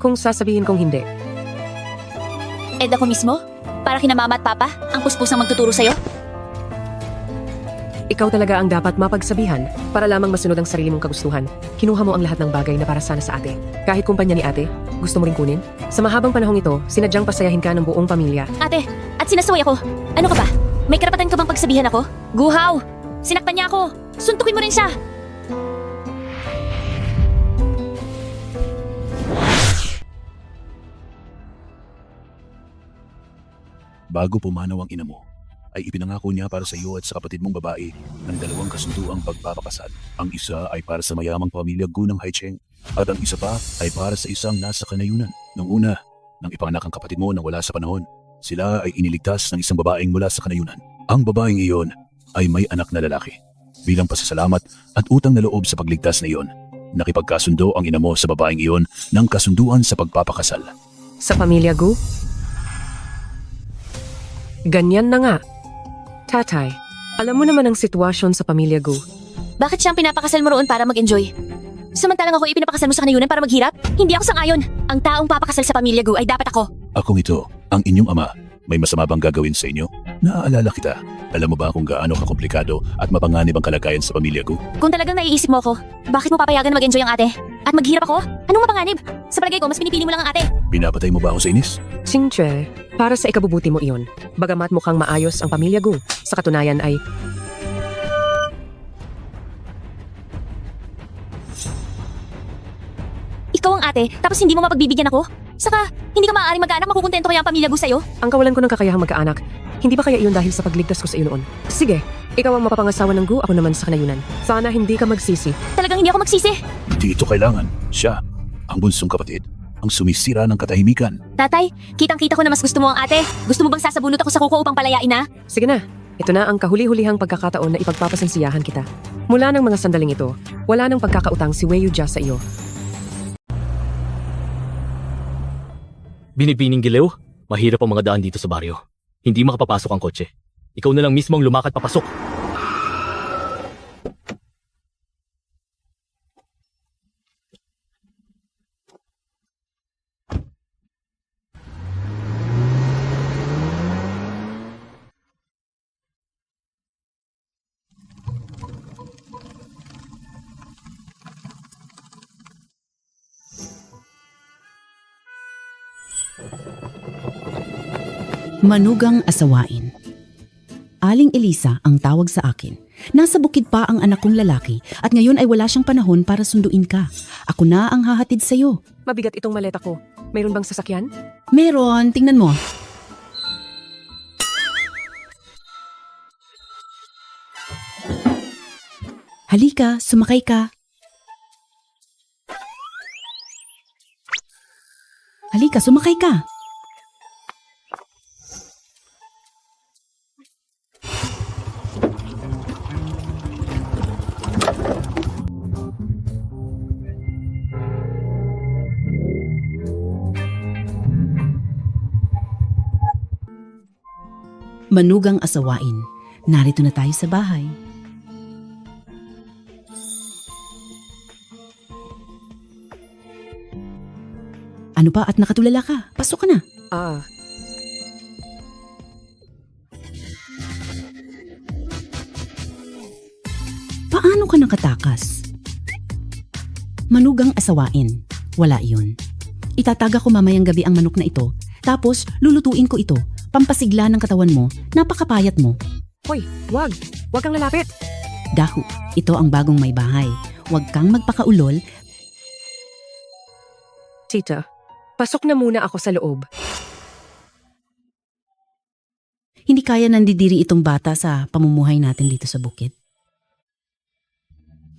kung sasabihin kong hindi. Ed ako mismo? Para kina mama at papa? Ang puspusang magtuturo sa'yo? Ikaw talaga ang dapat mapagsabihan para lamang masunod ang sarili mong kagustuhan. Kinuha mo ang lahat ng bagay na para sana sa ate. Kahit kumpanya ni ate, gusto mo rin kunin? Sa mahabang panahong ito, sinadyang pasayahin ka ng buong pamilya. Ate, at sinasaway ako. Ano ka ba? May karapatan ka bang pagsabihan ako? Guhaw! Sinaktan niya ako! Suntukin mo rin siya! Bago pumanaw ang ina mo, ay ipinangako niya para sa iyo at sa kapatid mong babae ng dalawang kasunduang pagpapakasal. Ang isa ay para sa mayamang pamilya Gunang Haicheng at ang isa pa ay para sa isang nasa kanayunan. Nung una, nang ipanganak ang kapatid mo nang wala sa panahon, sila ay iniligtas ng isang babaeng mula sa kanayunan. Ang babaeng iyon ay may anak na lalaki. Bilang pasasalamat at utang na loob sa pagligtas na iyon, nakipagkasundo ang ina mo sa babaeng iyon ng kasunduan sa pagpapakasal. Sa pamilya Gu? Ganyan na nga. Tatay, alam mo naman ang sitwasyon sa pamilya Gu. Bakit siyang pinapakasal mo roon para mag-enjoy? Samantalang ako ipinapakasal mo sa kanayunan para maghirap? Hindi ako sang-ayon. Ang taong papakasal sa pamilya Gu ay dapat ako. Akong ito, ang inyong ama. May masama bang gagawin sa inyo? Naaalala kita. Alam mo ba kung gaano kakomplikado at mapanganib ang kalagayan sa pamilya ko? Kung talagang naiisip mo ako, bakit mo papayagan na mag-enjoy ang ate? At maghirap ako? Anong mapanganib? Sa palagay ko, mas pinipili mo lang ang ate. Pinapatay mo ba ako sa inis? Chinche, para sa ikabubuti mo iyon. Bagamat mukhang maayos ang pamilya Gu, sa katunayan ay... Ikaw ang ate, tapos hindi mo mapagbibigyan ako? Saka, hindi ka maaaring mag-anak, makukontento kaya ang pamilya Gu sa'yo? Ang kawalan ko ng kakayahang magkaanak, hindi ba kaya iyon dahil sa pagligtas ko sa iyo noon? Sige, ikaw ang mapapangasawa ng Gu, ako naman sa kanayunan. Sana hindi ka magsisi. Talagang hindi ako magsisi. Hindi ito kailangan. Siya, ang bunsong kapatid, ang sumisira ng katahimikan. Tatay, kitang-kita ko na mas gusto mo ang ate. Gusto mo bang sasabunot ako sa kuko upang palayain na? Sige na, ito na ang kahuli-hulihang pagkakataon na ipagpapasansiyahan kita. Mula ng mga sandaling ito, wala nang pagkakautang si Wei Yu Jia sa iyo. Binibining gilew, mahirap ang mga daan dito sa baryo. Hindi makapapasok ang kotse. Ikaw na lang mismo ang lumakad papasok. Manugang asawain. Aling Elisa ang tawag sa akin. Nasa bukid pa ang anak kong lalaki at ngayon ay wala siyang panahon para sunduin ka. Ako na ang hahatid sa'yo. Mabigat itong maleta ko. Mayroon bang sasakyan? Meron, tingnan mo. Halika, sumakay ka. Halika, sumakay ka. Manugang asawain. Narito na tayo sa bahay. Ano pa at nakatulala ka? Pasok ka na. Paano ka nakatakas? Manugang asawain. Wala iyon. Itataga ko mamayang gabi ang manok na ito, tapos lulutuin ko ito. Pampasigla ng katawan mo, napakapayat mo. Hoy, wag! Wag kang lalapit! Dahu, ito ang bagong may bahay. Huwag kang magpakaulol. Tita, pasok na muna ako sa loob. Hindi kaya nandidiri itong bata sa pamumuhay natin dito sa bukid.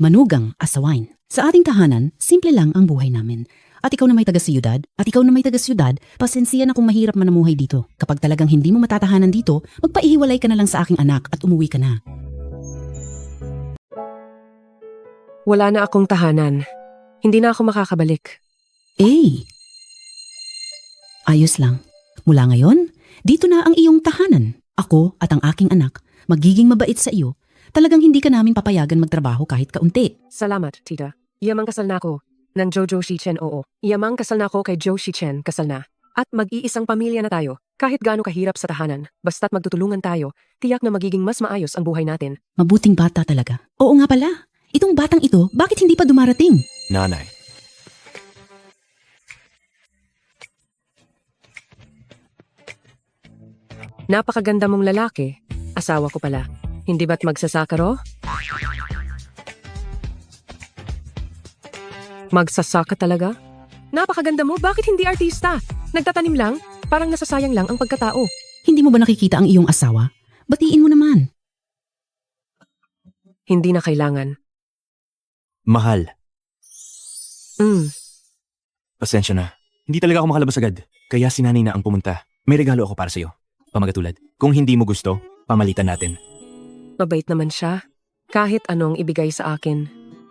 Manugang asawain. Sa ating tahanan, simple lang ang buhay namin. At ikaw na may taga-siyudad, pasensya na kung mahirap manamuhay dito. Kapag talagang hindi mo matatahanan dito, magpaihiwalay ka na lang sa aking anak at umuwi ka na. Wala na akong tahanan. Hindi na ako makakabalik. Ayos lang. Mula ngayon, dito na ang iyong tahanan. Ako at ang aking anak, magiging mabait sa iyo. Talagang hindi ka namin papayagan magtrabaho kahit kaunti. Salamat, tita. Yamang kasal na ako. Ng Jojo Shichen, oo. Iyamang kasal na ako kay Joe Shichen, kasal na. At mag-iisang pamilya na tayo. Kahit gaano kahirap sa tahanan, basta't magtutulungan tayo, tiyak na magiging mas maayos ang buhay natin. Mabuting bata talaga. Oo nga pala. Itong batang ito, bakit hindi pa dumarating? Nanay, Napakaganda mong lalaki. Asawa ko pala. Hindi ba't magsasakaro? Magsasaka talaga? Napakaganda mo, bakit hindi artista? Nagtatanim lang? Parang nasasayang lang ang pagkatao. Hindi mo ba nakikita ang iyong asawa? Batiin mo naman. Hindi na kailangan. mahal. Pasensya na. Hindi talaga ako makalabas agad. Kaya si nanay na ang pumunta. May regalo ako para sa'yo. Pamagatulad. Kung hindi mo gusto, pamalitan natin. Mabait naman siya. Kahit anong ibigay sa akin.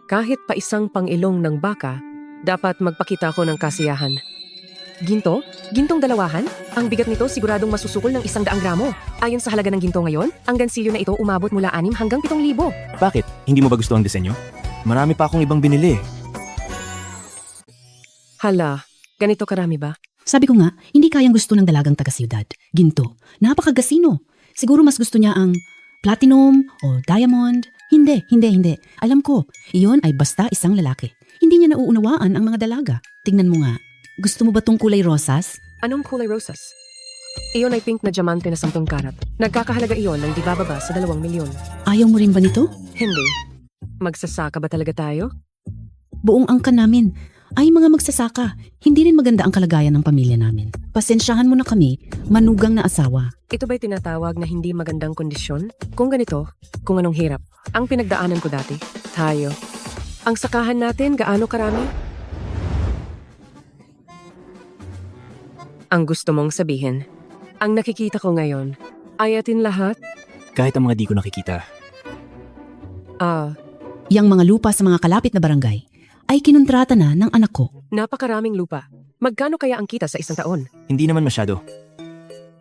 Kahit pa isang pangilong ng baka, dapat magpakita ko ng kasiyahan. Ginto? Gintong dalawahan? Ang bigat nito siguradong masusukol ng 100 gramo. Ayon sa halaga ng ginto ngayon, ang gansilyo na ito umabot mula 6 hanggang 7,000. Bakit? Hindi mo ba gusto ang disenyo? Marami pa akong ibang binili. Hala, ganito karami ba? Sabi ko nga, hindi kayang gusto ng dalagang taga-siyudad. Ginto. Napakagasino. Siguro mas gusto niya ang platinum o diamond. Hindi. Alam ko, iyon ay basta isang lalaki. Hindi niya nauunawaan ang mga dalaga. Tingnan mo nga. Gusto mo ba tong kulay rosas? Anong kulay rosas? Iyon ay pink na diamante na 10 karat. Nagkakahalaga iyon ng di bababa sa 2 milyon. Ayaw mo rin ba nito? Hindi. Magsasaka ba talaga tayo? Buong angkan namin ay mga magsasaka. Hindi rin maganda ang kalagayan ng pamilya namin. Pasensyahan mo na kami, manugang na asawa. Ito ba'y tinatawag na hindi magandang kondisyon? Kung ganito, kung anong hirap. Ang pinagdaanan ko dati, tayo. Ang sakahan natin, gaano karami? Ang gusto mong sabihin, ang nakikita ko ngayon, ay atin lahat? Kahit ang mga di ko nakikita. Yang mga lupa sa mga kalapit na barangay ay kinontrata na ng anak ko. Napakaraming lupa. Magkano kaya ang kita sa isang taon? Hindi naman masyado.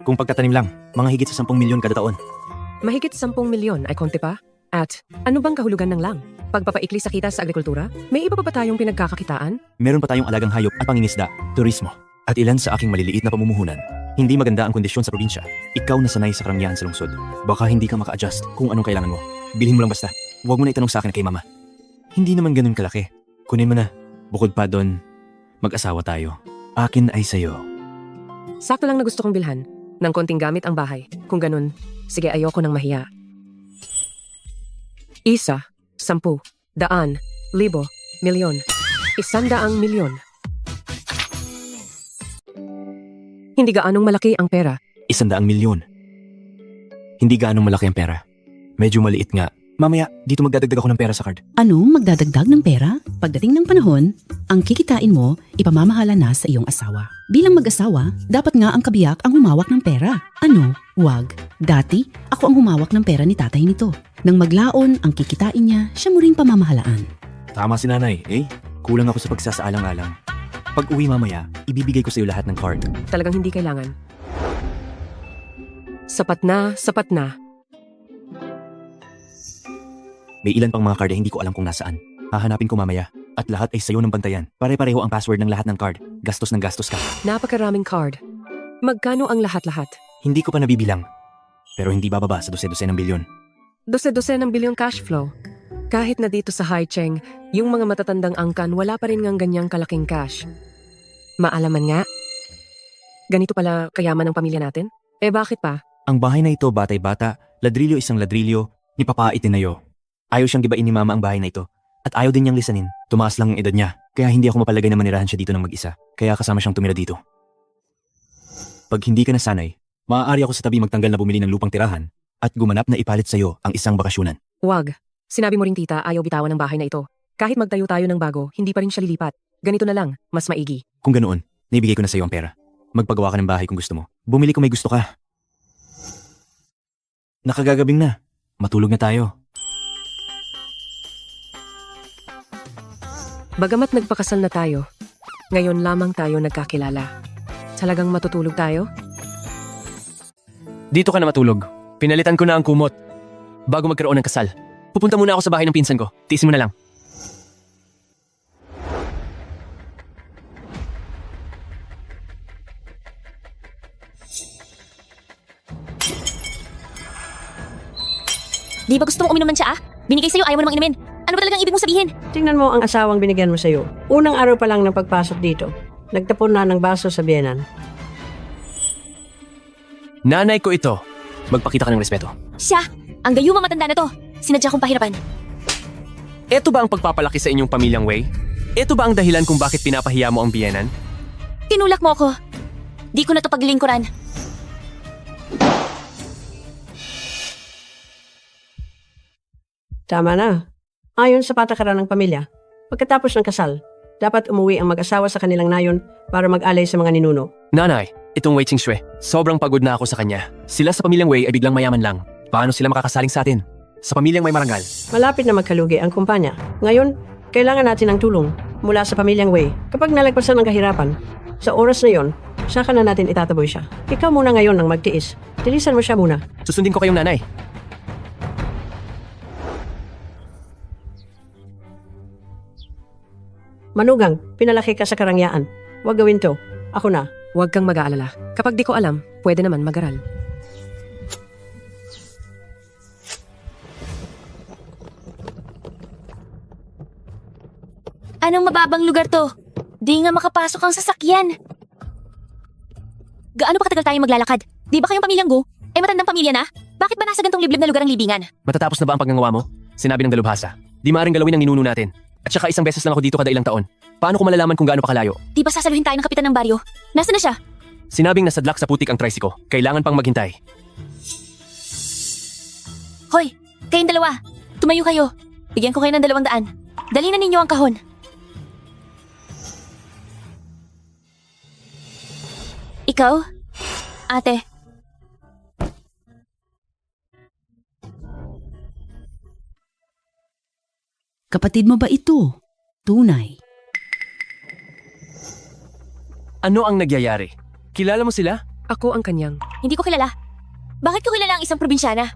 Kung pagtatanim lang, mga higit sa 10 milyon kada taon. Mahigit 10 milyon ay konti pa? At ano bang kahulugan ng lang? Pagpapaikli sa kita sa agrikultura? May iba pa ba tayong pinagkakakitaan? Meron pa tayong alagang hayop at pangingisda, turismo, at ilan sa aking maliliit na pamumuhunan. Hindi maganda ang kondisyon sa probinsya. Ikaw na sanay sa karangyaan sa lungsod. Baka hindi ka maka-adjust kung anong kailangan mo. Bilhin mo lang basta. Huwag mo na itanong sa akin kay mama. Hindi naman ganun kalaki. Kunin mo na. Bukod pa doon, mag-asawa tayo. Akin ay sayo. Sakto lang na gusto kong bilhan. Ng konting gamit ang bahay. Kung ganun, sige ayoko nang mahiya. 1, 10, 100, 1,000, milyon. 100 milyon. Hindi gaanong malaki ang pera. 100 milyon. Hindi gaanong malaki ang pera. Medyo maliit nga. Mamaya, dito magdadagdag ako ng pera sa card. Anong magdadagdag ng pera? Pagdating ng panahon, ang kikitain mo, ipamamahala na sa iyong asawa. Bilang mag-asawa, dapat nga ang kabiyak ang humawak ng pera. Ano? Wag. Dati, ako ang humawak ng pera ni tatay nito. Nang maglaon ang kikitain niya, siya mo ring pamamahalaan. Tama si nanay, eh. Kulang ako sa pagsasaalang-alang. Pag uwi mamaya, ibibigay ko sa iyo lahat ng card. Talagang hindi kailangan. Sapat na, sapat na. May ilan pang mga card na hindi ko alam kung nasaan. Hahanapin ko mamaya. At lahat ay sayo ng bantayan. Pare-pareho ang password ng lahat ng card. Gastos ng gastos ka. Napakaraming card. Magkano ang lahat-lahat? Hindi ko pa nabibilang. Pero hindi bababa sa 12 ng bilyon. 12 ng bilyon cash flow. Kahit na dito sa Haicheng, yung mga matatandang angkan wala pa rin ngang ganyang kalaking cash. Maalaman nga. Ganito pala kayaman ng pamilya natin? Eh bakit pa? Ang bahay na ito, batay bata, ladrilyo isang ladrilyo, ni Papa itinayo. Ayaw siyang gibain ni Mama ang bahay na ito. At ayaw din niyang lisanin. Tumaas lang ang edad niya. Kaya hindi ako mapalagay na manirahan siya dito ng mag-isa. Kaya kasama siyang tumira dito. Pag hindi ka nasanay, maaari ako sa tabi magtanggal na bumili ng lupang tirahan at gumanap na ipalit sa iyo ang isang bakasyonan. Wag. Sinabi mo rin tita ayaw bitawan ng bahay na ito. Kahit magtayo tayo ng bago, hindi pa rin siya lilipat. Ganito na lang, mas maigi. Kung ganoon, naibigay ko na sa iyo ang pera. Magpagawa ka ng bahay kung gusto mo. Bumili kung may gusto ka. Nakagagabing na. Matulog na tayo. Bagamat nagpakasal na tayo, ngayon lamang tayo nagkakilala. Talagang matutulog tayo? Dito ka na matulog. Pinalitan ko na ang kumot. Bago magkaroon ng kasal. Pupunta muna ako sa bahay ng pinsan ko. Tiisin mo na lang. Di ba gusto mong uminom ng tsaa? Binigay sa'yo, ayaw mo namang inumin. Ano ba talagang ibig mong sabihin? Tingnan mo ang asawang binigyan mo sa'yo. Unang araw pa lang ng pagpasok dito, nagtapon na ng baso sa biyenan. Nanay ko ito. Magpakita ka ng respeto. Siya, ang gayumang matanda na to. Sinadya kong pahirapan. Ito ba ang pagpapalaki sa inyong pamilyang Wei? Ito ba ang dahilan kung bakit pinapahiya mo ang biyenan? Tinulak mo ako. Di ko na to paglilingkuran. Tama na. Ayon sa patakaran ng pamilya, pagkatapos ng kasal, dapat umuwi ang mag-asawa sa kanilang nayon para mag-alay sa mga ninuno. Nanay, itong Wei Qingshui. Sobrang pagod na ako sa kanya. Sila sa pamilyang Wei ay biglang mayaman lang. Paano sila makakasaling sa atin? Sa pamilyang may marangal. Malapit na magkalugi ang kumpanya. Ngayon, kailangan natin ng tulong mula sa pamilyang Wei. Kapag nalagpasan ng kahirapan, sa oras na yon, saka na natin itataboy siya. Ikaw muna ngayon ang magtiis. Tilisan mo siya muna. Susundin ko kayong nanay. Manugang, pinalaki ka sa karangyaan. Huwag gawin to. Ako na. Huwag kang mag-aalala. Kapag di ko alam, pwede naman mag-aral. Anong mababang lugar to? Di nga makapasok ang sasakyan. Gaano pa katagal tayo maglalakad? Di ba kayong pamilyang Gu? Eh matandang pamilya na? Bakit ba nasa gantong liblib na lugar ang libingan? Matatapos na ba ang pagngangawa mo? Sinabi ng dalubhasa. Di maaaring galawin ang ninuno natin. At saka isang beses lang ako dito kada ilang taon. Paano ko malalaman kung gaano pa kalayo? Di ba sasaluhin tayo ng kapitan ng baryo? Nasaan na siya? Sinabing nasadlak sa putik ang tricycle. Kailangan pang maghintay. Hoy, kayong dalawa. Tumayo kayo. Bigyan ko kayo ng 200. Dali na ninyo ang kahon. Ikaw? Ate, Kapatid mo ba ito? Tunay. Ano ang nagyayari? Kilala mo sila? Ako ang kanyang. hindi ko kilala. Bakit ko kilala ang isang probinsyana?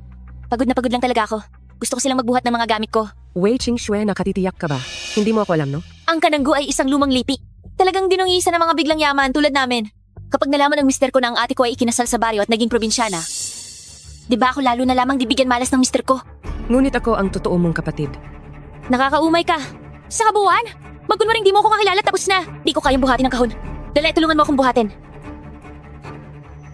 Pagod na pagod lang talaga ako. Gusto ko silang magbuhat ng mga gamit ko. Wei Qingshui, nakatitiyak ka ba? Hindi mo ako alam, no? Ang Kananggu ay isang lumang lipi. Talagang dinungisa ng mga biglang yaman tulad namin. Kapag nalaman ng mister ko na ang ate ko ay ikinasal sa baryo at naging probinsyana, di ba ako lalo na lamang dibigyan malas ng mister ko? Ngunit ako ang totoo mong kapatid. Nakakaumay ka. Sa kabuuan? Magkunwaring di mo ako kakilala tapos na. Di ko kayang buhatin ng kahon. Dali, tulungan mo akong buhatin.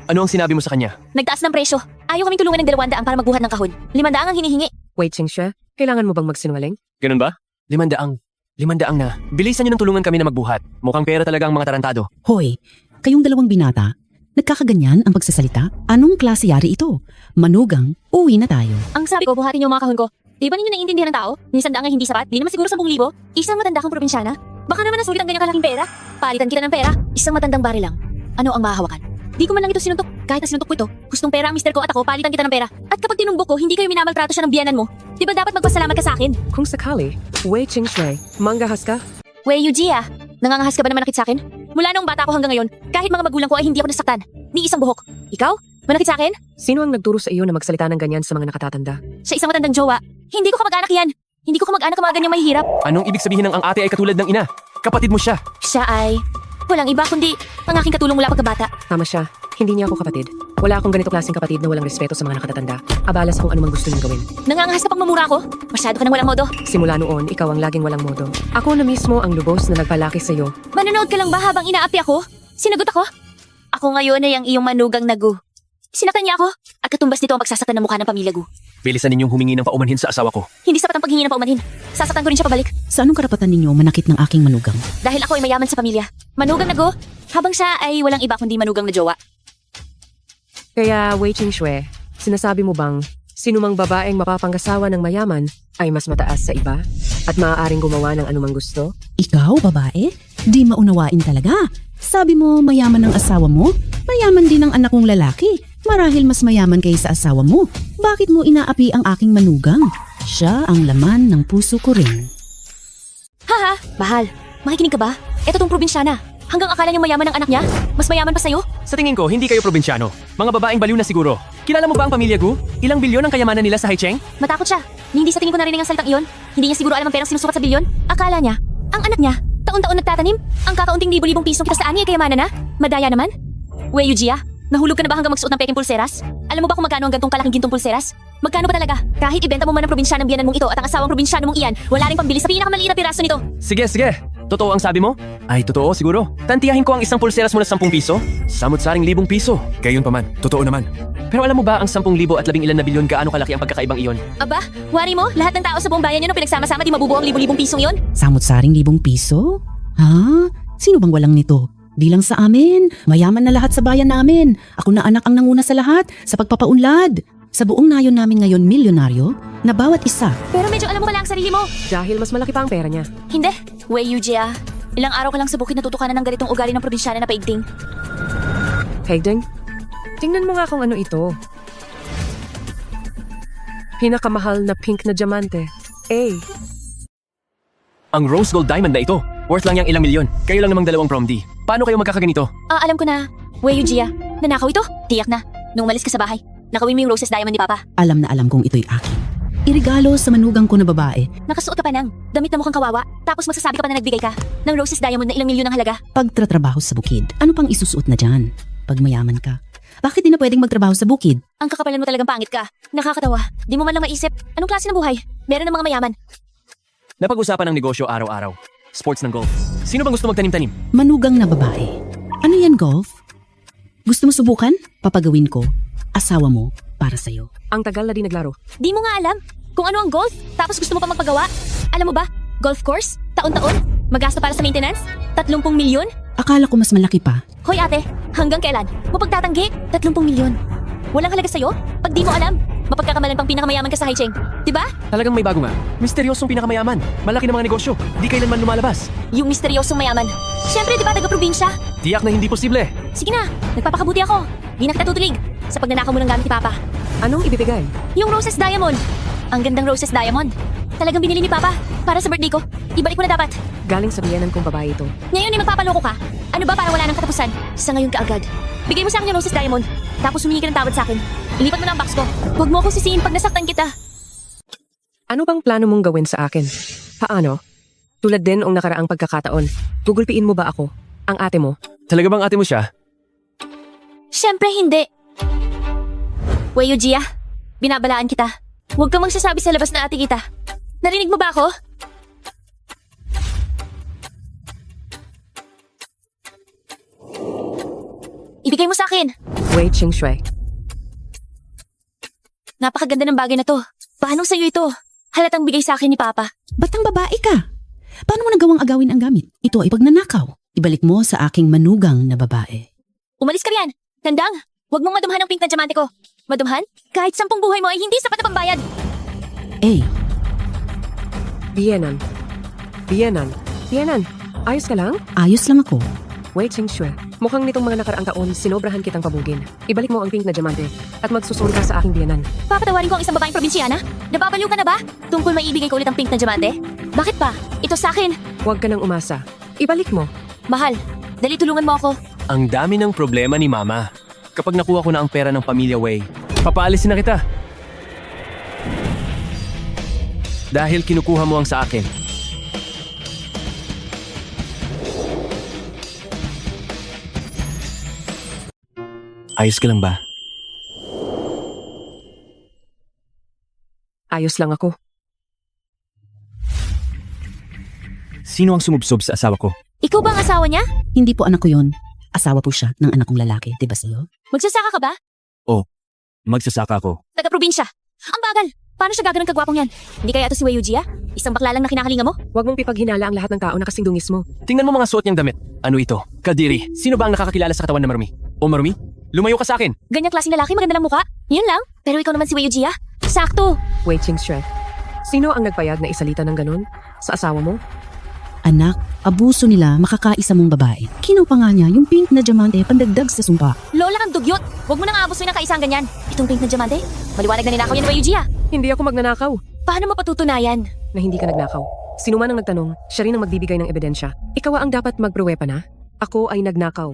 Ano ang sinabi mo sa kanya? Nagtaas ng presyo. Ayaw kaming tulungan ng 200 para magbuhat ng kahon. 500 ang hinihingi. Wei Qingshui, kailangan mo bang magsinungaling? Ganun ba? 500. 500 na. Bilisan niyo ng tulungan kami na magbuhat. Mukhang pera talaga ang mga tarantado. Hoy, kayong dalawang binata, nagkakaganyan ang pagsasalita? Anong klase yari ito? Manugang, uwi na tayo. Ang sabi ko, buhatin yung mga kahon ko. Di ba ninyo naiintindihan ng tao? Minsan nga hindi sapat. Di naman siguro 10,000. Isang matanda kang probinsyana. Baka naman nasulit ang ganyang kalaking pera. Palitan kita ng pera. Isang matandang bari lang. Ano ang mahahawakan? Di ko man lang ito sinuntok. Kahit na sinuntok ko ito, gustong pera ang mister ko at ako, palitan kita ng pera. At kapag tinumbok ko, hindi kayo minamaltrato siya ng biyanan mo. Di ba dapat magpasalamat ka sa akin? Kung sakali, Wei Qingshui, manggahas ka? Wei Yujia, nangangahas ka ba na manakit sa akin? Mula nung bata ko hanggang ngayon, kahit mga magulang ko ay hindi ako nasaktan. Ni isang buhok. Ikaw? Manakit sa akin? Sino ang nagturo sa iyo na magsalita ng ganyan sa mga nakatatanda? Sa isang matandang jowa. Hindi ko kamag-anak yan. Hindi ko kamag-anak ang mga ganyang mahihirap. Anong ibig sabihin ng ang ate ay katulad ng ina? Kapatid mo siya. Siya ay walang iba kundi ang aking katulong mula pagkabata. Tama siya. Hindi niya ako kapatid. Wala akong ganito klaseng kapatid na walang respeto sa mga nakatatanda. Abala sa kung anumang gusto niyang gawin. Nangangahas ka pang mamura ko? Masyado ka nang walang modo. Simula noon, ikaw ang laging walang modo. Ako na mismo ang lubos na nagpalaki sa iyo. Manonood ka lang ba habang inaapi ako? Sinagot ako? Ako ngayon ay ang iyong manugang na Gu. Sinaktan niya ako at katumbas nito ang pagsasaktan ng mukha ng pamilya Gu. Bilisan ninyong humingi ng paumanhin sa asawa ko. Hindi sapat ang paghingi ng paumanhin. Sasaktan ko rin siya pabalik Sa anong karapatan ninyo manakit ng aking manugang? dahil ako ay mayaman sa pamilya. Manugang na Gu, habang siya ay walang iba kundi manugang na jowa. Kaya, Wei Qingshui, sinasabi mo bang sinumang babaeng mapapangkasawa ng mayaman ay mas mataas sa iba at maaaring gumawa ng anumang gusto? Ikaw, babae? Di maunawain talaga. Sabi mo mayaman ang asawa mo? Mayaman din ang anak kong lalaki. Marahil mas mayaman kaysa asawa mo. Bakit mo inaapi ang aking manugang? Siya ang laman ng puso ko rin. Haha, bahal. Makikinig ka ba? Eto tong probinsyana. Hanggang akala niyo mayaman ang anak niya? Mas mayaman pa sa'yo? Sa tingin ko, hindi kayo probinsyano. Mga babaeng baliw na siguro. Kilala mo ba ang pamilya Gu? Ilang bilyon ang kayamanan nila sa Haicheng? Matakot siya. Hindi sa tingin ko narinig ang salitang iyon. Hindi niya siguro alam ang perang sinusukat sa bilyon. Akala niya, ang anak niya, taon-taon nagtatanim. Ang kakaunting libo-libong pisong kita sa ani ay kayamanan na. Madaya naman. Wei Yujia, nahulog ka na ba hanggang magsuot ng peking pulseras? Alam mo ba kung magkano ang gantong kalaking gintong pulseras? Magkano ba talaga? Kahit ibenta mo man ang probinsyanang biyanan mong ito at ang asawang probinsyano mong iyan, wala rin pambili sa pinakamaliit na piraso nito. Sige, sige. Totoo ang sabi mo? Ay, totoo siguro. Tantiyahin ko ang isang pulseras mo na 10 piso. Samot-saring 1,000 piso. Gayon pa man, totoo naman. Pero alam mo ba ang 10,000 at 11 na bilyon gaano kalaki ang pagkakaibang iyon? Aba, wari mo, lahat ng tao sa buong bayan yun ang pinagsama-sama di mabubuo ang 1,000 pisong yon? Samot-saring 1,000 piso? Ha? Sino bang walang nito? Di lang sa amin. Mayaman na lahat sa bayan namin. Ako na anak ang nanguna sa lahat, sa pagpapaunlad. Sa buong nayon namin ngayon milyonaryo, na bawat isa. Pero medyo alam mo pala ang sarili mo. Dahil mas malaki pa ang pera niya. Hindi. Wei Yujia. Ilang araw ka lang sa bukid natutukanan ng ganitong ugali ng probinsyana na paigting. Haydeng, tingnan mo nga kung ano ito. Pinakamahal na pink na diamante. Ang rose gold diamond na ito, worth lang yang ilang milyon. Kayo lang namang dalawang prom D. Paano kayo magkakaganito? Alam ko na. Wei Yujia. Nanakaw ito. Tiyak na. Nung umalis ka sa bahay, nakawin mo yung roses diamond ni Papa. Alam na alam kong ito'y akin. Irigalo sa manugang ko na babae. Nakasuot ka pa ng damit na mukhang kawawa, tapos magsasabi ka pa na nagbigay ka ng roses diamond na ilang milyon ang halaga. Pagtratrabaho sa bukid, ano pang isusuot na dyan? Pag mayaman ka, bakit di na pwedeng magtrabaho sa bukid? Ang kakapalan mo talagang pangit ka. Nakakatawa. Di mo man lang maisip. Anong klase ng buhay? Meron ng mga mayaman. Napag-usapan ng negosyo araw-araw. Sports ng golf. Sino bang gusto magtanim-tanim? Manugang na babae. Ano yan, golf? Gusto mo subukan? Papagawin ko. Asawa mo para sa'yo. Ang tagal na di naglaro. Di mo nga alam kung ano ang golf, tapos gusto mo pa magpagawa. Alam mo ba, golf course, taon-taon, magasto para sa maintenance, 30 milyon? Akala ko mas malaki pa. Hoy ate, hanggang kailan mo pagtatanggi? 30 milyon. Walang halaga sa'yo? Pag di mo alam, mapagkakamalan pang pinakamayaman ka sa Haicheng. Diba? Talagang may bago nga. Misteryosong pinakamayaman. Malaki ng mga negosyo. Di kailanman lumalabas. Yung misteryosong mayaman. Siyempre, diba taga-probinsya? Tiyak na hindi posible. Sige na, nagpapakabuti ako. Di na kita tutulig sa pagnanakaw mo ng gamit ni Papa. Anong ibibigay? Yung roses diamond. Ang gandang roses diamond. Talagang binili ni Papa para sa birthday ko. Ibalik mo na dapat. Galing sa biyanan kong babae ito. Ngayon ay magpapaloko ka? Ano ba para wala nang katapusan? Sa ngayon kaagad. Bigay mo sa akin yung roses diamond. Tapos humingi ka ng tawad sa akin. Ilipat mo na ang box ko. Huwag mo akong sisihin pag nasaktan kita. Ano bang plano mong gawin sa akin? Paano? Tulad din ang nakaraang pagkakataon. Gugulpiin mo ba ako? Ang ate mo? Talaga bang ate mo siya? Siyempre hindi. Wei Yujia, binabalaan kita. Huwag kang magsasabi sa labas na ate kita. Narinig mo ba ako? Ibigay mo sa akin. Wei Qingshui. Napakaganda ng bagay na to. Paano sa'yo ito? Halatang bigay sa akin ni Papa. Batang babae ka. Paano mo nagawang agawin ang gamit? Ito ay pagnanakaw. Ibalik mo sa aking manugang na babae. Umalis ka riyan. Tandang, huwag mong madumhan ang pink na diamante ko. Madumhan? Kahit 10 buhay mo ay hindi sapat na pambayad. Biyanan. Biyanan. Biyanan. Ayos ka lang? Ayos lang ako. Wei Qingshui. Mukhang nitong mga nakaraang taon, sinobrahan kitang pabugin. Ibalik mo ang pink na diamante at magsusuri ka sa aking biyanan. Papatawarin ko ang isang babaeng probinsyana? Nababaliw ka na ba? Tungkol maibigay ko ulit ang pink na diamante? Bakit pa? Ito sa akin. Huwag ka nang umasa. Ibalik mo. Mahal, dali tulungan mo ako. Ang dami ng problema ni Mama. Kapag nakuha ko na ang pera ng pamilya Wei, papaalisin na kita. Dahil kinukuha mo ang sa akin. Ayos ka lang ba? Ayos lang ako. Sino ang sumubsob sa asawa ko? Ikaw ba ang asawa niya? Hindi po anak ko yon. Asawa po siya ng anak kong lalaki. Diba sa'yo? Magsasaka ka ba? Magsasaka ako. Taga-probinsya. Ang bagal. Paano siya gagawin kagwapong yan? Hindi kaya ito si Wei Yujia? Isang bakla lang na kinakalinga mo? Huwag mong pipaghinala ang lahat ng tao na kasing dungis mo. Tingnan mo mga suot niyang damit. Ano ito? Kadiri. Sino ba ang nakakakilala sa katawan na marumi? O marumi? Lumayo ka sa akin. Ganyang klaseng lalaki, maganda lang mukha. Yun lang. Pero ikaw naman si Wei Yujia? Sakto. Wei Qingshui. Sino ang nagpayag na isalita ng ganun? Sa asawa mo? Anak, abuso nila makakaisa mong babae. Kinuha pa nga niya yung pink na diamante pandagdag sa sumpa. Lola kang dugyot. Huwag mo nang aabusoy ng kaisang ganyan. Itong pink na diamante, maliwanag na ninakaw yan ni Wei Yujia. Hindi ako magnanakaw. Paano mo patutunayan? Na hindi ka nagnakaw. Sino man ang nagtanong, siya rin ang magbibigay ng ebidensya. Ikaw ang dapat magpruwepa na. Ako ay nagnakaw.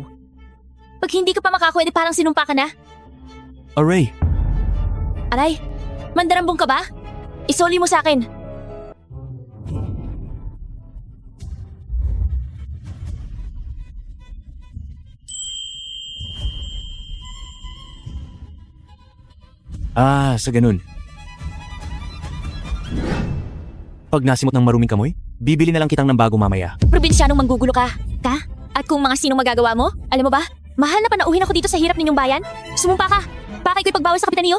Pag hindi ka pa makakuha, di parang sinumpa ka na. Aray. Aray, mandarambong ka ba? Isoli mo sa akin. Sa ganun. Pag nasimot ng maruming kamoy, bibili na lang kitang ng bago mamaya. Probinsyanong manggugulo ka. At kung mga sinong magagawa mo, alam mo ba? Mahal na panauhin ako dito sa hirap ninyong bayan. Sumumpa ka. Baka iko'y pagbawal sa kapitan niyo.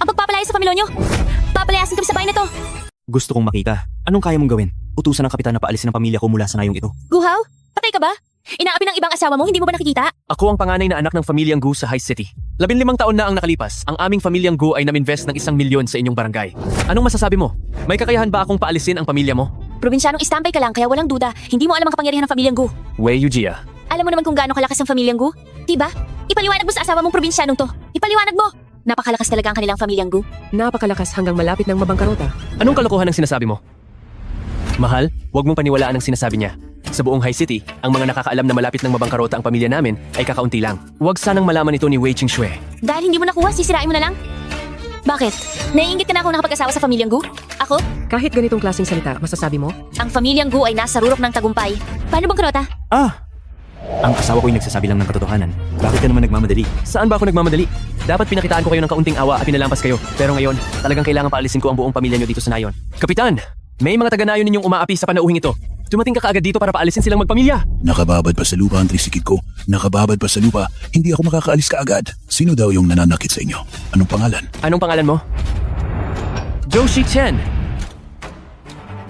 Ang pagpapalaya sa pamilya niyo. Papalayasin kami sa bayan na to. Gusto kong makita. Anong kaya mong gawin? Utusan ng kapitan na paalisin ang pamilya ko mula sa ngayong ito. Guhaw, patay ka ba? Inaapi ng ibang asawa mo, hindi mo ba nakikita? Ako ang panganay na anak ng pamilyang Gu sa High City. 15 taon na ang nakalipas, ang aming pamilyang Gu ay naminvest ng 1 milyon sa inyong barangay. Anong masasabi mo? May kakayahan ba akong paalisin ang pamilya mo? Probinsyanong istampay ka lang kaya walang duda. Hindi mo alam ang kapangyarihan ng pamilyang Gu. Wei Yujia. Alam mo naman kung gaano kalakas ang pamilyang Gu? Diba? Ipaliwanag mo sa asawa mong probinsyanong to. Ipaliwanag mo! Napakalakas talaga ang kanilang pamilyang Gu. Napakalakas hanggang malapit ng mabangkarota. Anong kalokohan ang sinasabi mo? Mahal, huwag mong paniwalaan ang sinasabi niya. Sa buong High City, ang mga nakakaalam na malapit ng mabangkarota ang pamilya namin ay kakaunti lang. Huwag sanang malaman ito ni Wei Qingxue. Dahil hindi mo nakuha, sisirain mo na lang? Bakit? Naiingit ka na ako nakapag-asawa sa pamilyang Gu? Ako? Kahit ganitong klaseng salita, masasabi mo? Ang pamilyang Gu ay nasa rurok ng tagumpay. Paano bangkarota? Ang asawa ko'y nagsasabi lang ng katotohanan. Bakit ka naman nagmamadali? Saan ba ako nagmamadali? Dapat pinakitaan ko kayo ng kaunting awa at pinalampas kayo. Pero ngayon, talagang kailangan paalisin ko ang buong pamilya niyo dito sa Nayon. Kapitan! May mga taga-Nayon ninyong umaapi sa panauhing ito. Dumating ka kaagad dito para paalisin silang magpamilya. Nakababad pa sa lupa ang trisikid ko. Nakababad pa sa lupa. Hindi ako makakaalis kaagad. Sino daw yung nananakit sa inyo? Anong pangalan? Anong pangalan mo? Zhou Shichen.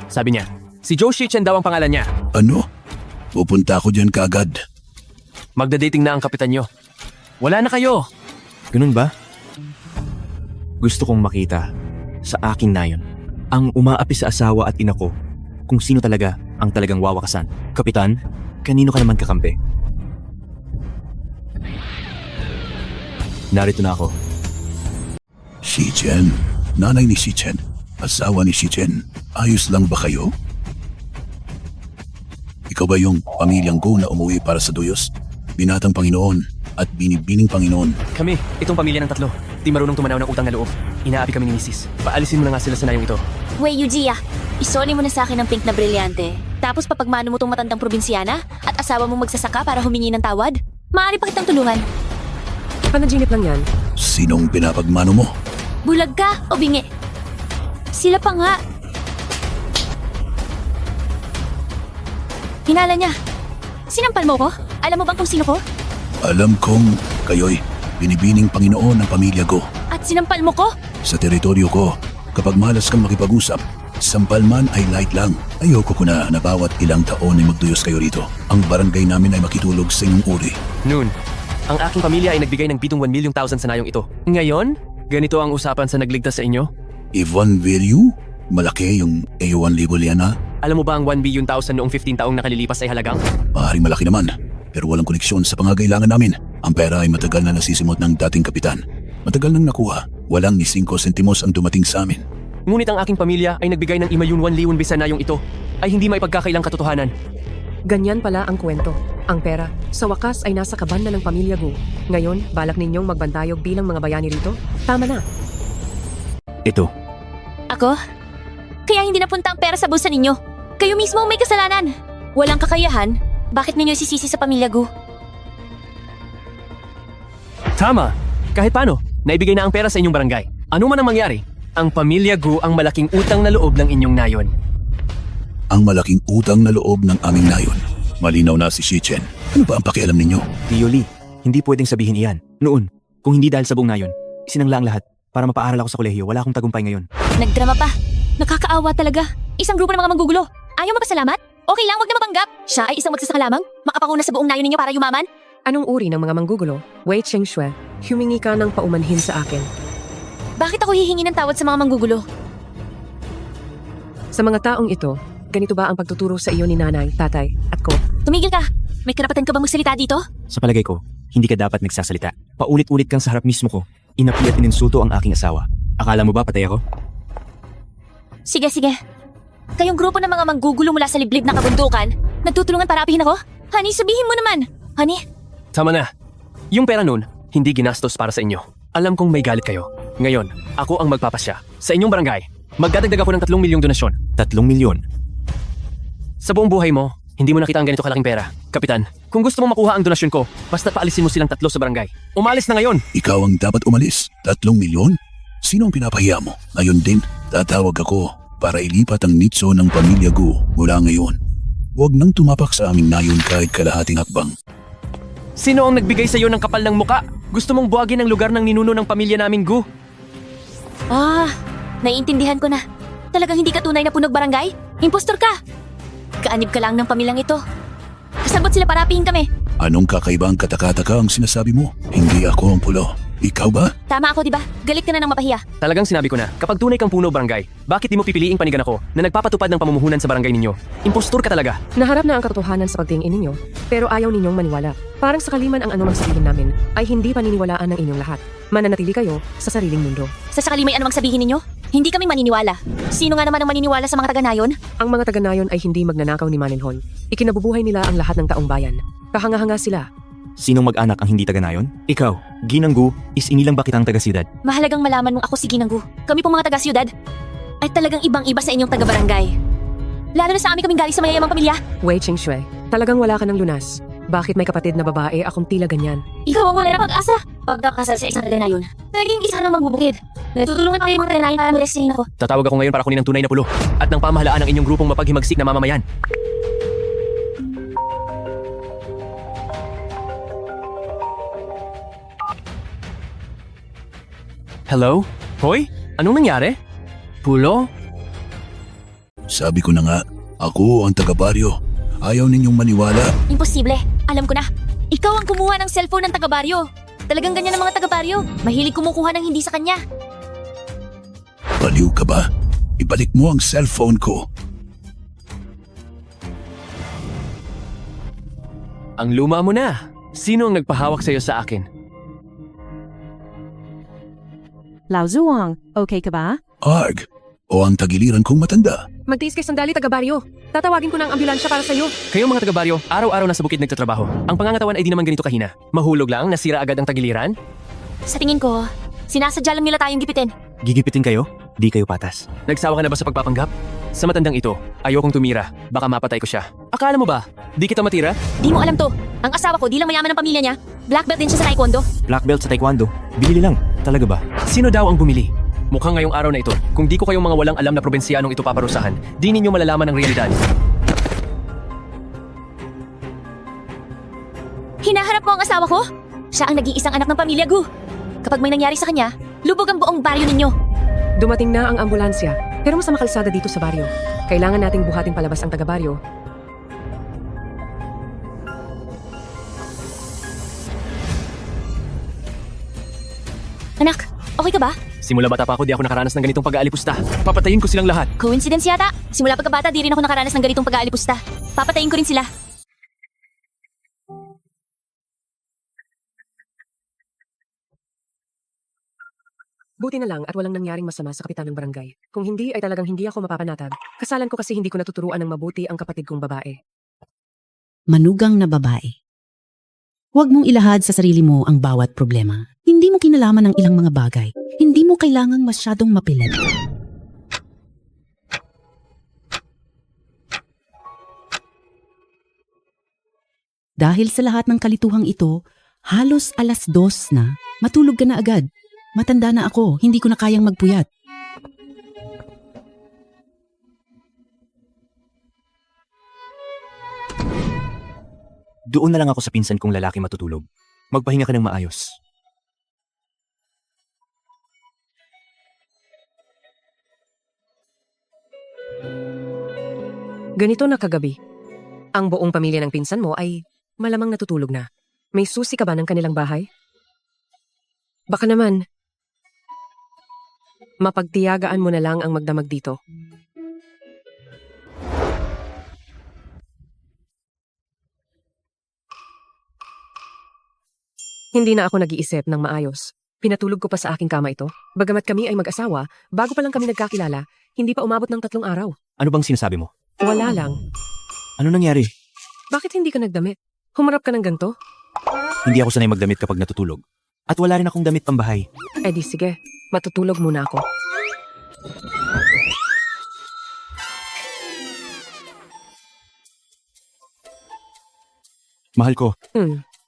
Sabi niya, si Zhou Shichen daw ang pangalan niya. Ano? Pupunta ako dyan kaagad. Magda-dating na ang kapitan niyo. Wala na kayo. Ganun ba? Gusto kong makita sa aking Nayon ang umaapi sa asawa at ina ko kung sino talaga ang talagang wawakasan. Kapitan, kanino ka naman kakampi? Narito na ako. Si Chen. Nanay ni si Chen. Asawa ni si Chen. Ayos lang ba kayo? Ikaw ba yung pamilyang Gu na umuwi para sa Duyos? Binatang Panginoon at binibining Panginoon. Kami, itong pamilya ng 3. Di marunong tumanaw ng utang na loob. Inaapi kami ni Mrs. Paalisin mo na nga sila sa Nayong ito. Wei Yujia, isoli mo na sa akin ang pink na brilyante. Tapos papagmano mo tong matandang probinsyana at asawa mo magsasaka para humingi ng tawad? Maaari pa kitang tulungan. Panaginip lang yan. Sinong pinapagmano mo? Bulag ka o bingi? Sila pa nga. Hinala niya. Sinampal mo ko? Alam mo bang kung sino ko? Alam kong kayo'y binibining Panginoon ng pamilya ko. At sinampal mo ko? Sa teritoryo ko, kapag malas kang makipag-usap, sampal man ay light lang. Ayoko ko na bawat ilang taon ay magduyos kayo rito. Ang barangay namin ay makitulog sa inyong uri. Noon, ang aking pamilya ay nagbigay ng bitong 1 milyong thousand sa Nayong ito. Ngayon, ganito ang usapan sa nagligtas sa inyo? Ivan Value? Malaki yung A1 libo yan ha? Alam mo ba ang 1 billion thousand noong 15 taong nakalilipas ay halagang? Maaaring malaki naman, pero walang koneksyon sa pangangailangan namin. Ang pera ay matagal na nasisimot ng dating kapitan. Matagal nang nakuha, walang ni 5 sentimos ang dumating sa amin. Ngunit ang aking pamilya ay nagbigay ng imayun 1 liwon bisa Nayong ito ay hindi maipagkakailang katotohanan. Ganyan pala ang kwento. Ang pera, sa wakas ay nasa kabanda ng pamilya Gu. Ngayon, balak ninyong magbantayog bilang mga bayani rito? Tama na. Ito. Ako? Kaya hindi napunta ang pera sa bulsa ninyo. Kayo mismo ang may kasalanan. Walang kakayahan. Bakit ninyo sisisi sa pamilya Gu? Tama! Kahit paano, naibigay na ang pera sa inyong barangay. Ano man ang mangyari, ang pamilya Gu ang malaking utang na loob ng inyong Nayon. Ang malaking utang na loob ng aming Nayon. Malinaw na si Shichen. Ano ba ang pakialam ninyo? Tio Lee, hindi pwedeng sabihin iyan. Noon, kung hindi dahil sa buong Nayon, isinangla ang lahat para mapaaral ako sa kolehiyo. Wala akong tagumpay ngayon. Nagdrama pa. Nakakaawa talaga. Isang grupo ng mga manggugulo. Ayaw mapasalamat? Okay lang, wag na mapanggap. Siya ay isang magsasaka lamang. Makapanguna sa buong Nayon ninyo para yumaman. Anong uri ng mga manggugulo? Wei Qingxue, humingi ka ng paumanhin sa akin. Bakit ako hihingi ng tawad sa mga manggugulo? Sa mga taong ito, ganito ba ang pagtuturo sa iyo ni nanay, tatay, at ko? Tumigil ka. May karapatan ka bang magsalita dito? Sa palagay ko, hindi ka dapat nagsasalita. Paulit-ulit kang sa harap mismo ko. Inapi at ininsulto ang aking asawa. Akala mo ba patay ako? Sige, sige. Kayong grupo ng mga manggugulo mula sa liblib na kabundukan, nagtutulungan para apihin ako? Honey, sabihin mo naman. Honey? Tama na. Yung pera nun, hindi ginastos para sa inyo. Alam kong may galit kayo. Ngayon, ako ang magpapasya. Sa inyong barangay, magdadagdag ako ng 3 milyong donasyon. 3 milyon. Sa buong buhay mo, hindi mo nakita ang ganito kalaking pera. Kapitan, kung gusto mo makuha ang donasyon ko, basta paalisin mo silang 3 sa barangay. Umalis na ngayon! Ikaw ang dapat umalis. 3 milyon? Sino ang pinapahiya mo? Ngayon din, tatawag ako para ilipat ang nitso ng pamilya Gu mula ngayon. Huwag nang tumapak sa aming nayon kahit kalahating hakbang. Sino ang nagbigay sa iyo ng kapal ng muka? Gusto mong buwagin ang lugar ng ninuno ng pamilya namin, Gu? Naiintindihan ko na. Talagang hindi ka tunay na punog barangay? Impostor ka! Kaanib ka lang ng pamilyang ito. Kasabot sila para apihin kami. Anong kakaibang katakataka ang sinasabi mo? Hindi ako ang pulo. Ikaw ba? Tama ako, di ba? Galit ka na ng mapahiya. Talagang sinabi ko na, kapag tunay kang puno barangay, bakit di mo pipiliing panigan ako na nagpapatupad ng pamumuhunan sa barangay ninyo? Impostor ka talaga. Naharap na ang katotohanan sa pagtingin ninyo, pero ayaw ninyong maniwala. Parang sa kaliman ang anumang sabihin namin ay hindi paniniwalaan ng inyong lahat. Mananatili kayo sa sariling mundo. Sa sakali may anumang sabihin ninyo, hindi kami maniniwala. Sino nga naman ang maniniwala sa mga taga-nayon? Ang mga taga-nayon ay hindi magnanakaw ni Manilhol. Ikinabubuhay nila ang lahat ng taong bayan. Kahanga-hanga sila. Sinong mag-anak ang hindi taga-nayon? Ikaw, Ginanggu, is inilang ba kitang taga-siyudad? Mahalagang malaman mong ako si Ginanggu. Kami pong mga taga-siyudad ay talagang ibang-iba sa inyong taga-barangay. Lalo na sa amin kaming galing sa mayayamang pamilya. Wei Qingshui, talagang wala ka ng lunas. Bakit may kapatid na babae akong tila ganyan? Ikaw ang wala na pag-asa. Pagkakasal sa isang taga-nayon, naging isa ng magbubukid. Natutulungan pa kayo mga taga-nayon para mag-resign ako. Tatawag ako ngayon para kunin ang tunay na pulo at ng pamahalaan ng inyong grupong mapaghimagsik na mamamayan. Hello? Hoy? Anong nangyari? Pulo? Sabi ko na nga, ako ang taga-baryo. Ayaw ninyong maniwala. Imposible. Alam ko na. Ikaw ang kumuha ng cellphone ng taga-baryo. Talagang ganyan ang mga taga-baryo. Mahilig kumukuha ng hindi sa kanya. Baliw ka ba? Ibalik mo ang cellphone ko. Ang luma mo na. Sino ang nagpahawak sa'yo sa akin? Lao Zuang, okay ka ba? Arg! O ang tagiliran kong matanda. Magtiis kay sandali, taga-baryo. Tatawagin ko ng ambulansya para sa'yo. Kayong mga taga-baryo, araw-araw nasa bukid nagtatrabaho. Ang pangangatawan ay di naman ganito kahina. Mahulog lang, nasira agad ang tagiliran. Sa tingin ko, sinasadya lang nila tayong gipitin. Gigipitin kayo? Di kayo patas. Nagsawa ka na ba sa pagpapanggap? Sa matandang ito, ayokong tumira. Baka mapatay ko siya. Akala mo ba? Di kita matira? Di mo alam to. Ang asawa ko, di lang mayaman ang pamilya niya. Black belt din siya sa taekwondo. Black belt sa taekwondo. Binili lang. Talaga ba? Sino daw ang bumili? Mukhang ngayong araw na ito, kung di ko kayong mga walang alam na probinsyanong ito paparusahan, di ninyo malalaman ang realidad. Hinaharap mo ang asawa ko? Siya ang nag-iisang anak ng pamilya Gu. Kapag may nangyari sa kanya, lubog ang buong baryo ninyo. Dumating na ang ambulansya, pero masama kalsada dito sa baryo. Kailangan nating buhating palabas ang taga-baryo. Anak, okay ka ba? Simula bata pa ako, di ako nakaranas ng ganitong pag-aalipusta. Papatayin ko silang lahat. Coincidence yata. Simula pagkabata, di rin ako nakaranas ng ganitong pag-aalipusta. Papatayin ko rin sila. Buti na lang at walang nangyaring masama sa kapitan ng barangay. Kung hindi ay talagang hindi ako mapapanatag. Kasalan ko kasi hindi ko natuturuan ng mabuti ang kapatid kong babae. Manugang na babae. Huwag mong ilahad sa sarili mo ang bawat problema. Hindi mo kinalaman ang ilang mga bagay. Hindi mo kailangang masyadong mapilit. Dahil sa lahat ng kalituhang ito, halos 2:00 na, matulog ka na agad. Matanda na ako, hindi ko na kayang magpuyat. Doon na lang ako sa pinsan kong lalaki matutulog. Magpahinga ka ng maayos. Ganito na kagabi. Ang buong pamilya ng pinsan mo ay malamang natutulog na. May susi ka ba ng kanilang bahay? Baka naman, mapagtiyagaan mo na lang ang magdamag dito. Hindi na ako nag-iisip ng maayos. Pinatulog ko pa sa aking kama ito. Bagamat kami ay mag-asawa, bago pa lang kami nagkakilala, hindi pa umabot ng 3 araw. Ano bang sinasabi mo? Wala lang. Ano nangyari? Bakit hindi ka nagdamit? Humarap ka ng ganito? Hindi ako sanay magdamit kapag natutulog. At wala rin akong damit pambahay. Eh di sige, matutulog muna ako. Mahal ko,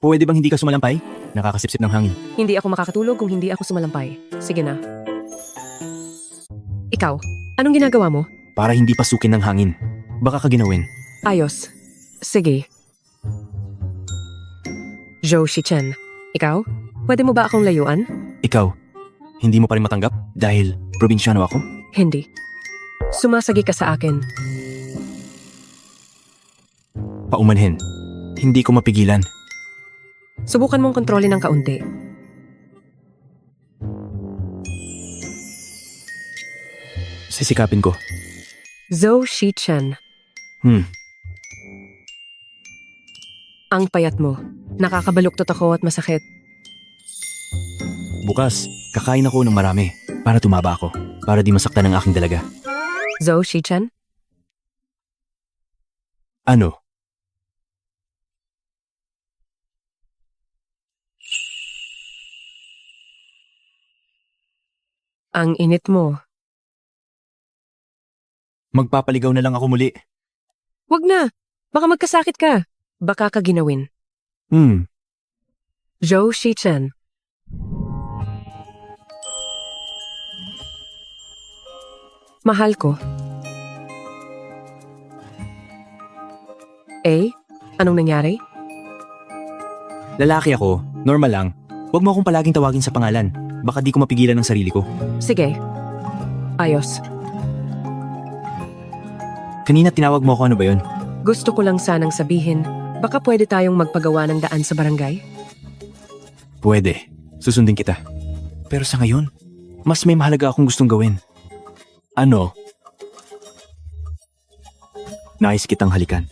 pwede bang hindi ka sumalampay? Nakakasipsip ng hangin. Hindi ako makakatulog kung hindi ako sumalampay. Sige na. Ikaw, anong ginagawa mo? para hindi pasukin ng hangin. Baka kaginawin. Ayos. Sige. Zhou Shichen, ikaw? Pwede mo ba akong layuan? Ikaw, hindi mo pa rin matanggap dahil probinsyano ako? Hindi. Sumasagi ka sa akin. Paumanhin. Hindi ko mapigilan. Subukan mong kontrolin ng kaunti. Sisikapin ko. Zhou Shichen, ang payat mo. Nakakabaluktot ako at masakit. Bukas, kakain ako ng marami para tumaba ako. Para di masaktan ng aking dalaga. Zhou Shichen? Ano? Ang init mo. Magpapaligaw na lang ako muli. Wag na. Baka magkasakit ka. Baka ka ginawin. Zhou Shichen. Mahal ko. Anong nangyari? Lalaki ako, normal lang. Huwag mo akong palaging tawagin sa pangalan. Baka di ko mapigilan ng sarili ko. Sige. Ayos. Kanina tinawag mo ako, ano ba yun? Gusto ko lang sanang sabihin, baka pwede tayong magpagawa ng daan sa barangay? Pwede. Susundin kita. Pero sa ngayon, mas may mahalaga akong gustong gawin. Ano? Nais kitang halikan.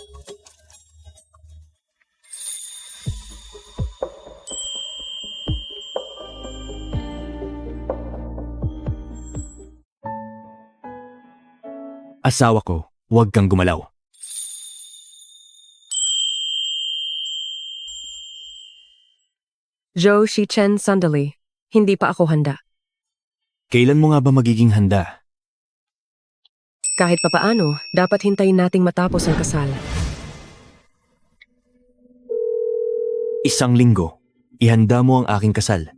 Asawa ko, huwag kang gumalaw. Zhou Shichen, sandali. Hindi pa ako handa. Kailan mo nga ba magiging handa? Kahit papaano, dapat hintayin nating matapos ang kasal. 1 linggo. Ihanda mo ang aking kasal.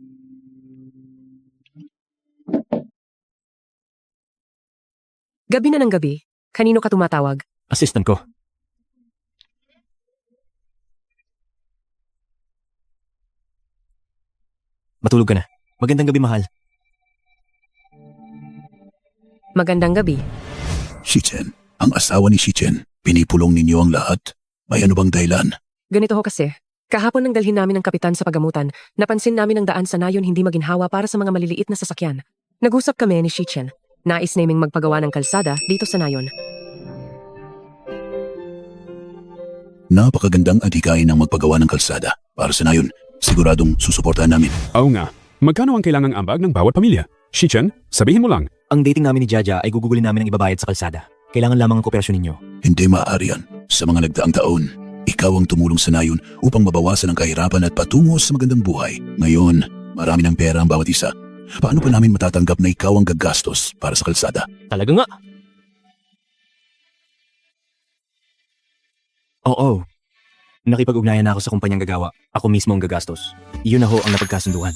Gabi na ng gabi. Kanino ka tumatawag? Assistant ko. Matulog ka na. Magandang gabi, mahal. Magandang gabi. Shichen, ang asawa ni Shichen, pinipulong ninyo ang lahat. May ano bang dahilan? Ganito ho kasi. Kahapon nang dalhin namin ng kapitan sa pagamutan, napansin namin ang daan sa nayon hindi maginhawa para sa mga maliliit na sasakyan. Nag-usap kami ni Shichen. Nais naming magpagawa ng kalsada dito sa nayon. Napakagandang adhikain ang magpagawa ng kalsada. Para sa nayon, siguradong susuportahan namin. Oo nga. Magkano ang kailangang ambag ng bawat pamilya? Shichen, sabihin mo lang. Ang dating namin ni Jaja ay gugugulin namin ang ibabayad sa kalsada. Kailangan lamang ang kooperasyon ninyo. Hindi maaari yan. Sa mga nagdaang taon, ikaw ang tumulong sa nayon upang mabawasan ang kahirapan at patungo sa magandang buhay. Ngayon, marami ng pera ang bawat isa. Paano pa namin matatanggap na ikaw ang gagastos para sa kalsada? Talaga nga. Oo. Nakipag-ugnayan na ako sa kumpanyang gagawa. Ako mismo ang gagastos. Iyon na ho ang napagkasunduan.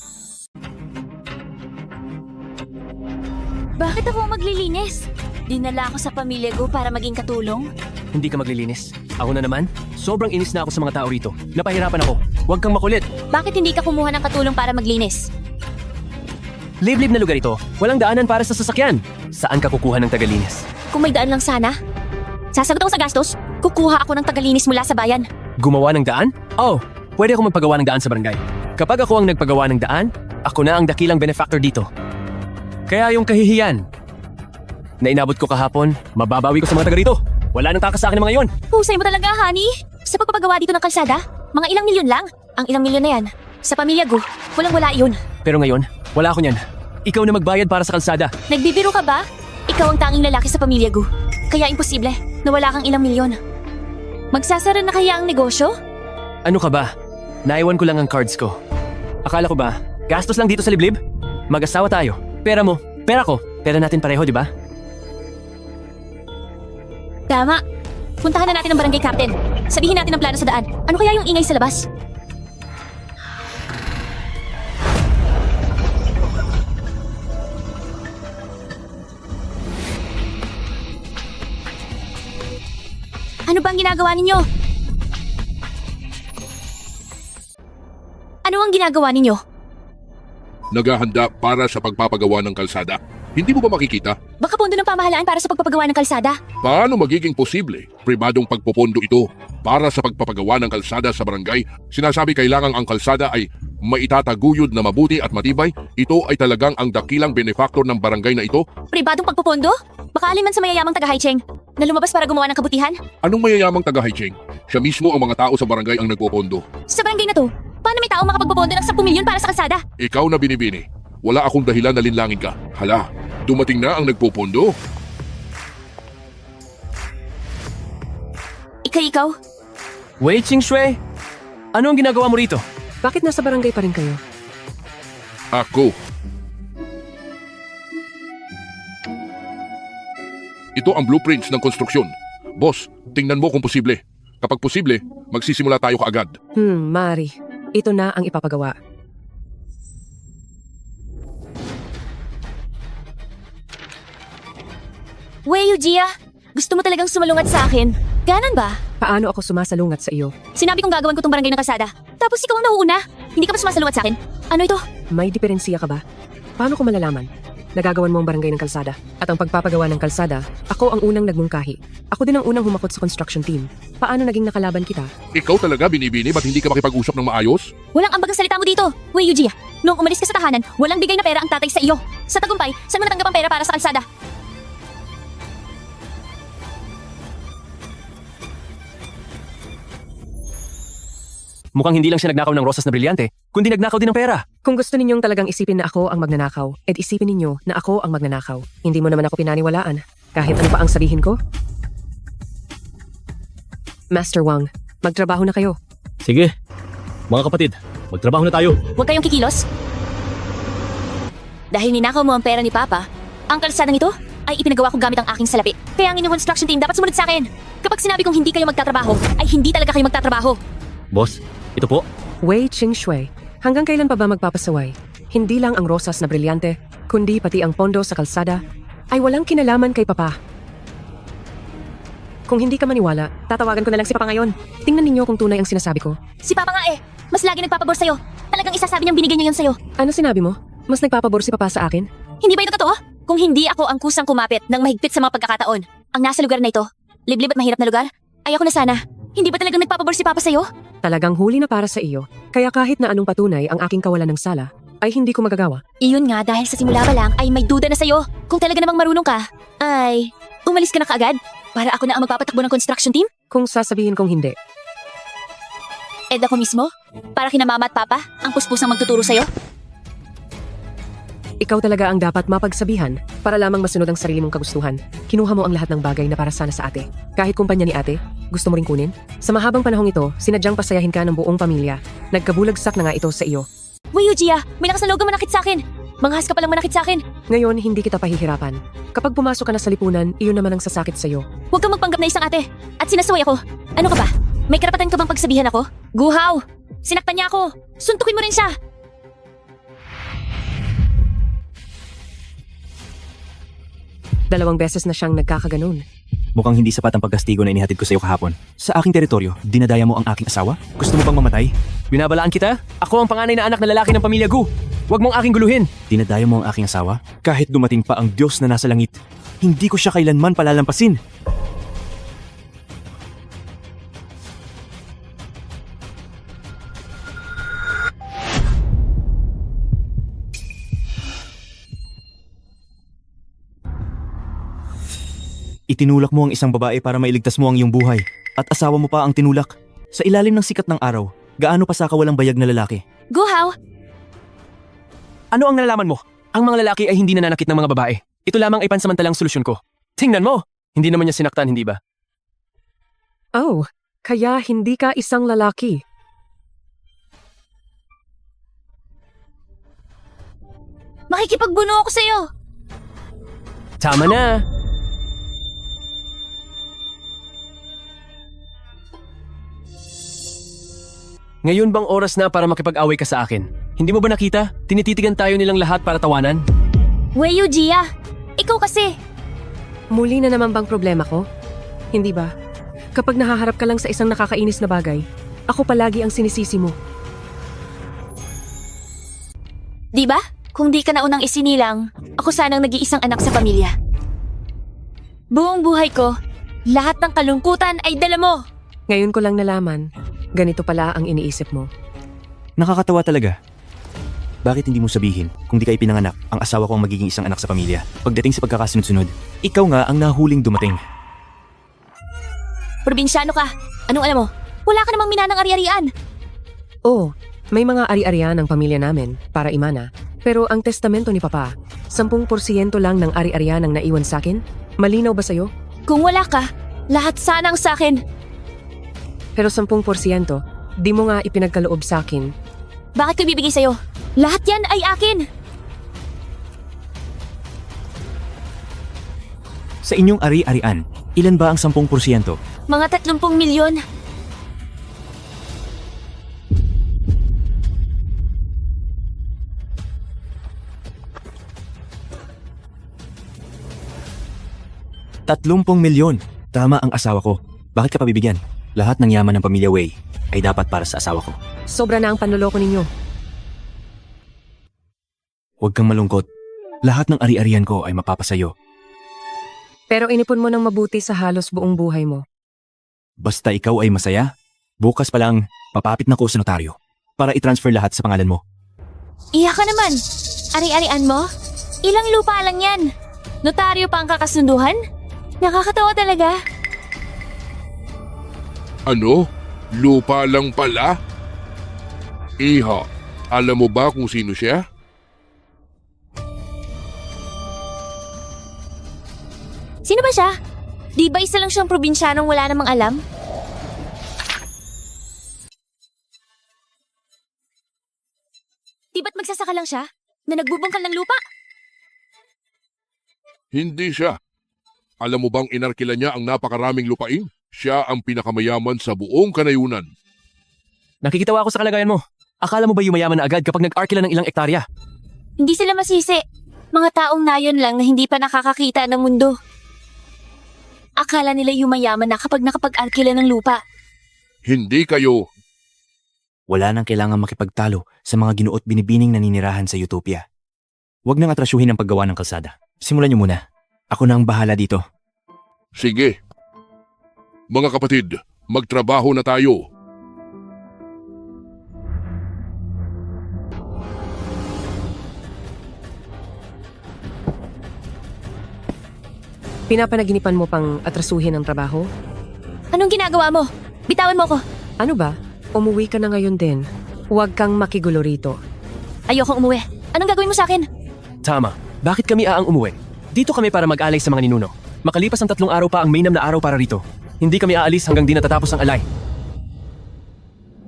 Bakit ako ang maglilinis? Dinala ako sa pamilya ko para maging katulong? Hindi ka maglilinis. Ako na naman. Sobrang inis na ako sa mga tao rito. Napahirapan ako. Huwag kang makulit. Bakit hindi ka kumuha ng katulong para maglinis? Liblib na lugar ito. Walang daanan para sa sasakyan. Saan ka kukuha ng tagalinis? Kung may daan lang sana. Sasagot ako sa gastos, kukuha ako ng tagalinis mula sa bayan. Gumawa ng daan? Oh, pwede ako magpagawa ng daan sa barangay. Kapag ako ang nagpagawa ng daan, ako na ang dakilang benefactor dito. Kaya yung kahihiyan na inabot ko kahapon, mababawi ko sa mga taga rito. Wala nang takas sa akin ng mga yon. Husay mo talaga, honey. Sa pagpapagawa dito ng kalsada, mga ilang milyon lang. Ang ilang milyon na yan, sa pamilya ko, walang-wala yun. Pero ngayon, wala ako niyan. Ikaw na magbayad para sa kalsada. Nagbibiro ka ba? Ikaw ang tanging lalaki sa pamilya ko. Kaya imposible na wala kang ilang milyon. Magsasara na kaya ang negosyo? Ano ka ba? Naiwan ko lang ang cards ko. Akala ko ba, gastos lang dito sa liblib? Mag-asawa tayo. Pera mo, pera ko. Pera natin pareho, di ba? Tama. Puntahan na natin ang barangay captain. Sabihin natin ang plano sa daan. Ano kaya yung ingay sa labas? ba ang ginagawa ninyo? Ano ang ginagawa ninyo? Naghahanda para sa pagpapagawa ng kalsada. Hindi mo ba makikita? Baka pondo ng pamahalaan para sa pagpapagawa ng kalsada. Paano magiging posible? Pribadong pagpopondo ito para sa pagpapagawa ng kalsada sa barangay. Sinasabi kailangan ang kalsada ay maitataguyod na mabuti at matibay. Ito ay talagang ang dakilang benefactor ng barangay na ito. Pribadong pagpupondo? Baka alin man sa mayayamang taga-Haicheng na lumabas para gumawa ng kabutihan? Anong mayayamang taga-Haicheng? Siya mismo ang mga tao sa barangay ang nagpopondo. Sa barangay na to, paano may tao makapagpupondo ng 10 milyon para sa kalsada? Ikaw na binibini. Wala akong dahilan na linlangin ka. Hala, dumating na ang nagpopondo. Ikaw? Wei Qingshui, ano ang ginagawa mo rito? Bakit nasa barangay pa rin kayo? Ako. Ito ang blueprints ng konstruksyon. Boss, tingnan mo kung posible. Kapag posible, magsisimula tayo kaagad. Mari. Ito na ang ipapagawa. Wei Yujia, gusto mo talagang sumalungat sa akin? Ganon ba? Paano ako sumasalungat sa iyo? Sinabi kong gagawin ko tong barangay ng kalsada. Tapos ikaw ang nauuna. Hindi ka pa sumasalungat sa akin. Ano ito? May diferensya ka ba? Paano ko malalaman? Nagagawan mo ang barangay ng kalsada. At ang pagpapagawa ng kalsada, ako ang unang nagmungkahi. Ako din ang unang humakot sa construction team. Paano naging nakalaban kita? Ikaw talaga binibini, ba't hindi ka makipag-usap ng maayos? Walang ambag ang salita mo dito. Wei Yujia, noong umalis ka sa tahanan, walang bigay na pera ang tatay sa iyo. Sa tagumpay, saan mo natanggap ang pera para sa kalsada? Mukhang hindi lang siya nagnakaw ng rosas na brilyante, kundi nagnakaw din ng pera. Kung gusto ninyong talagang isipin na ako ang magnanakaw, ed isipin ninyo na ako ang magnanakaw. Hindi mo naman ako pinaniwalaan. Kahit ano pa ang sabihin ko. Master Wang, magtrabaho na kayo. Sige. Mga kapatid, magtrabaho na tayo. Huwag kayong kikilos. Dahil ninakaw mo ang pera ni Papa, ang kalsadang ito ay ipinagawa ko gamit ang aking salapi. Kaya ang inyong construction team dapat sumunod sa akin. Kapag sinabi kong hindi kayo magtatrabaho, ay hindi talaga kayo magtatrabaho. Boss, ito po. Wei Qingshui, hanggang kailan pa ba magpapasaway? Hindi lang ang rosas na brilyante, kundi pati ang pondo sa kalsada ay walang kinalaman kay Papa. Kung hindi ka maniwala, tatawagan ko na lang si Papa ngayon. Tingnan ninyo kung tunay ang sinasabi ko. Si Papa nga mas lagi nagpapabor sa'yo. Talagang isasabi niyang binigay niya yun sa'yo. Ano sinabi mo? Mas nagpapabor si Papa sa akin? Hindi ba ito totoo? Kung hindi ako ang kusang kumapit ng mahigpit sa mga pagkakataon, ang nasa lugar na ito, liblib at mahirap na lugar, ay ako na sana. Hindi ba talagang nagpapabor si Papa sa'yo? Talagang huli na para sa iyo. Kaya kahit na anong patunay ang aking kawalan ng sala, ay hindi ko magagawa. Iyon nga dahil sa simula pa lang ay may duda na sa'yo. Kung talaga namang marunong ka, ay umalis ka na kaagad para ako na ang magpapatakbo ng construction team? Kung sasabihin kong hindi, Ed ako mismo? Para kina Mama at Papa, ang puspusang magtuturo sa'yo? ikaw talaga ang dapat mapagsabihan para lamang masunod ang sarili mong kagustuhan. Kinuha mo ang lahat ng bagay na para sana sa ate. Kahit kumpanya ni ate, gusto mo ring kunin? Sa mahabang panahong ito, sinadyang pasayahin ka ng buong pamilya. Nagkabulagsak na nga ito sa iyo. Wei Yujia, may nakasalogang manakit sa akin. Manghas ka palang manakit sa akin. Ngayon, hindi kita pahihirapan. Kapag pumasok ka na sa lipunan, iyon naman ang sasakit sa iyo. Huwag kang magpanggap na isang ate. At sinasaway ako. Ano ka ba? May karapatan ka bang pagsabihan ako? Guhaw! Sinaktan niya ako. Suntukin mo rin siya. Dalawang beses na siyang nagkakaganon. Mukhang hindi sapat ang pagkastigo na inihatid ko sa iyo kahapon. Sa aking teritoryo, dinadaya mo ang aking asawa? Gusto mo bang mamatay? Binabalaan kita? Ako ang panganay na anak na lalaki ng pamilya Gu. Huwag mong aking guluhin. Dinadaya mo ang aking asawa? Kahit dumating pa ang Diyos na nasa langit, hindi ko siya kailanman palalampasin. Itinulak mo ang isang babae para mailigtas mo ang iyong buhay. At asawa mo pa ang tinulak. Sa ilalim ng sikat ng araw, gaano pa sa kawalang bayag na lalaki? Guhaw! Ano ang nalalaman mo? Ang mga lalaki ay hindi nananakit ng mga babae. Ito lamang ay pansamantalang solusyon ko. Tingnan mo! Hindi naman niya sinaktan, hindi ba? Oh, kaya hindi ka isang lalaki. Makikipagbuno ako sa'yo. Tama na! Ngayon bang oras na para makipag-away ka sa akin? Hindi mo ba nakita? Tinititigan tayo nilang lahat para tawanan? Wei Yujia, ikaw kasi. Muli na naman bang problema ko? Hindi ba? Kapag nahaharap ka lang sa isang nakakainis na bagay, ako palagi ang sinisisi mo. Di ba? Kung di ka na unang isinilang, ako sanang nag-iisang anak sa pamilya. Buong buhay ko, lahat ng kalungkutan ay dala mo. Ngayon ko lang nalaman, ganito pala ang iniisip mo. Nakakatawa talaga. Bakit hindi mo sabihin kung di ka ipinanganak, ang asawa ko ang magiging isang anak sa pamilya? Pagdating sa pagkakasunod-sunod, ikaw nga ang nahuling dumating. Probinsyano ka. Anong alam mo? Wala ka namang minanang ari-arian. Oo, may mga ari-arian ang pamilya namin para imana. Pero ang testamento ni Papa, 10% lang ng ari-arian ang naiwan sa akin? Malinaw ba sa'yo? Kung wala ka, lahat sana ang sakin. Pero 10%, di mo nga ipinagkaloob sa akin. Bakit ko ibibigay sa'yo? Lahat yan ay akin. Sa inyong ari-arian, ilan ba ang 10%? Mga 30 milyon. $30 milyon. Tama ang asawa ko. Bakit ka pabibigyan? Lahat ng yaman ng pamilya Wei ay dapat para sa asawa ko. Sobra na ang panloloko ninyo. Huwag kang malungkot. Lahat ng ari-arian ko ay mapapasayo. Pero inipon mo ng mabuti sa halos buong buhay mo. Basta ikaw ay masaya, bukas pa lang papapit na ko sa notaryo para i-transfer lahat sa pangalan mo. Iya ka naman. Ari-arian mo? Ilang lupa lang yan. Notaryo pa ang kakasunduhan? Nakakatawa talaga. Ano? Lupa lang pala? Iha, alam mo ba kung sino siya? Sino ba siya? Di ba isa lang siyang probinsyanong wala namang alam? Di ba't magsasaka lang siya? Na nagbubungkal ng lupa? Hindi siya. Alam mo bang inarkila niya ang napakaraming lupain? Siya ang pinakamayaman sa buong kanayunan. Nakikitawa ako sa kalagayan mo. Akala mo ba yumayaman na agad kapag nag-arkila ng ilang ektarya? Hindi sila masisi. Mga taong nayon lang na hindi pa nakakakita ng mundo. Akala nila yumayaman na kapag nakapag-arkila ng lupa. Hindi kayo. Wala nang kailangan makipagtalo sa mga ginuot binibining naninirahan sa Utopia. Huwag nang atrasyuhin ang paggawa ng kalsada. Simulan niyo muna. Ako na ang bahala dito. Sige. Mga kapatid, magtrabaho na tayo. Pinapanaginipan mo pang atrasuhin ang trabaho? Anong ginagawa mo? Bitawan mo ko. Ano ba? Umuwi ka na ngayon din. Huwag kang makigulo rito. Ayokong umuwi. Anong gagawin mo sa akin? Tama. Bakit kami aang umuwi? Dito kami para mag-alay sa mga ninuno. Makalipas ang 3 araw pa ang mainam na araw para rito. Hindi kami aalis hanggang di natatapos ang alay.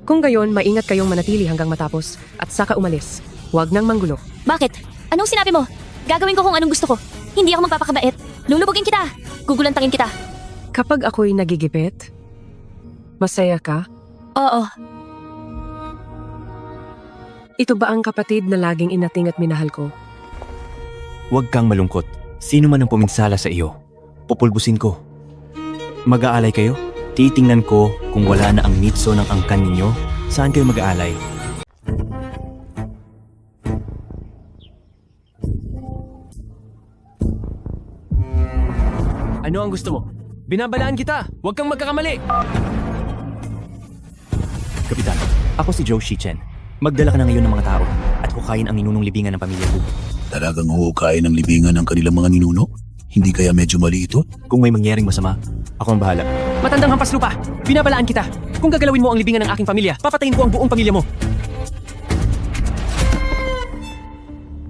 Kung gayon, maingat kayong manatili hanggang matapos at saka umalis. Huwag nang manggulo. Bakit? Anong sinabi mo? Gagawin ko kung anong gusto ko. Hindi ako magpapakabait. Lulubugin kita. Gugulantangin kita. Kapag ako'y nagigipit, masaya ka? Oo. Ito ba ang kapatid na laging inating at minahal ko? Huwag kang malungkot. Sino man ang puminsala sa iyo, pupulbusin ko. Mag-aalay kayo? Titingnan ko kung wala na ang nitso ng angkan ninyo. Saan kayo mag-aalay? Ano ang gusto mo? Binabalaan kita! Huwag kang magkakamali! Kapitan, ako si Joe Shichen. Magdala ka na ngayon ng mga tao at kukain ang ninunong libingan ng pamilya ko. Talagang huhukayin ng libingan ng kanilang mga ninuno? Hindi kaya medyo mali ito? Kung may mangyaring masama, ako ang bahala. Matandang hampas lupa! Binabalaan kita! Kung gagalawin mo ang libingan ng aking pamilya, papatayin ko ang buong pamilya mo!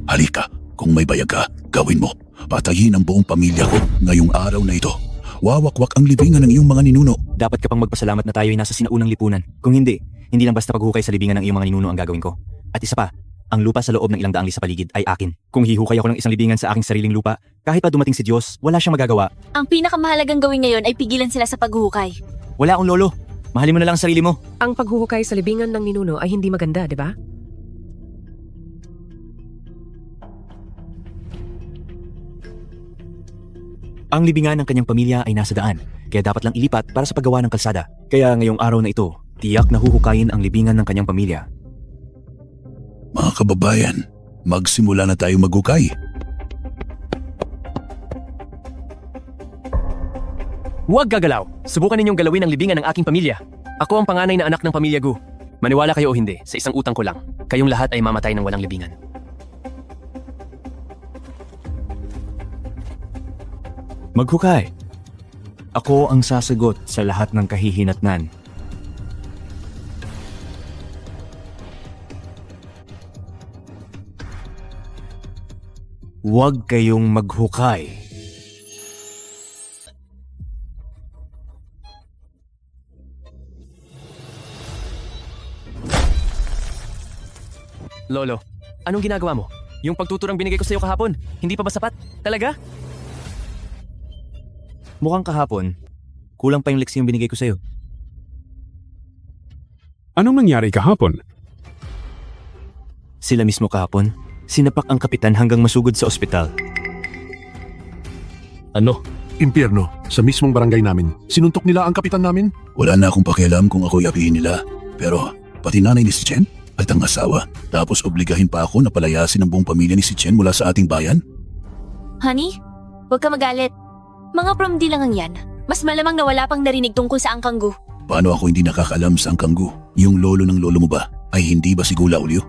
Halika, kung may bayag ka, gawin mo. Patayin ang buong pamilya ko ngayong araw na ito. Wawakwak ang libingan ng iyong mga ninuno. Dapat kapang magpasalamat na tayo ay nasa sinaunang lipunan. Kung hindi, hindi lang basta paghukay sa libingan ng iyong mga ninuno ang gagawin ko. At isa pa, ang lupa sa loob ng ilang daang li sa paligid ay akin. Kung hihukay ako ng isang libingan sa aking sariling lupa, kahit pa dumating si Diyos, wala siyang magagawa. Ang pinakamahalagang gawin ngayon ay pigilan sila sa paghuhukay. Wala akong lolo. Mahalin mo na lang ang sarili mo. Ang paghuhukay sa libingan ng ninuno ay hindi maganda, di ba? Ang libingan ng kanyang pamilya ay nasa daan, kaya dapat lang ilipat para sa paggawa ng kalsada. Kaya ngayong araw na ito, tiyak na huhukayin ang libingan ng kanyang pamilya. Mga kababayan, magsimula na tayo maghukay. Huwag gagalaw! Subukan ninyong galawin ang libingan ng aking pamilya. Ako ang panganay na anak ng pamilya Gu. Maniwala kayo o hindi, sa isang utang ko lang, kayong lahat ay mamatay ng walang libingan. Maghukay. Ako ang sasagot sa lahat ng kahihinatnan. Huwag kayong maghukay. Lolo, anong ginagawa mo? Yung pagtuturang binigay ko sa iyo kahapon, hindi pa ba sapat? Talaga? Mukhang kahapon, kulang pa yung leksiyong binigay ko sa'yo. Anong nangyari kahapon? Sila mismo kahapon, sinapak ang kapitan hanggang masugod sa ospital. Ano? Impyerno, sa mismong barangay namin. Sinuntok nila ang kapitan namin? Wala na akong pakialam kung ako'y apihin nila. Pero pati nanay ni si Chen at ang asawa. Tapos obligahin pa ako na palayasin ang buong pamilya ni si Chen mula sa ating bayan? Honey, huwag ka magalit. Mga promdi lang ang yan. Mas malamang na wala pang narinig tungkol sa Angkanggu. Paano ako hindi nakakaalam sa Angkanggu? Yung lolo ng lolo mo ba ay hindi ba si Gula Ulyo?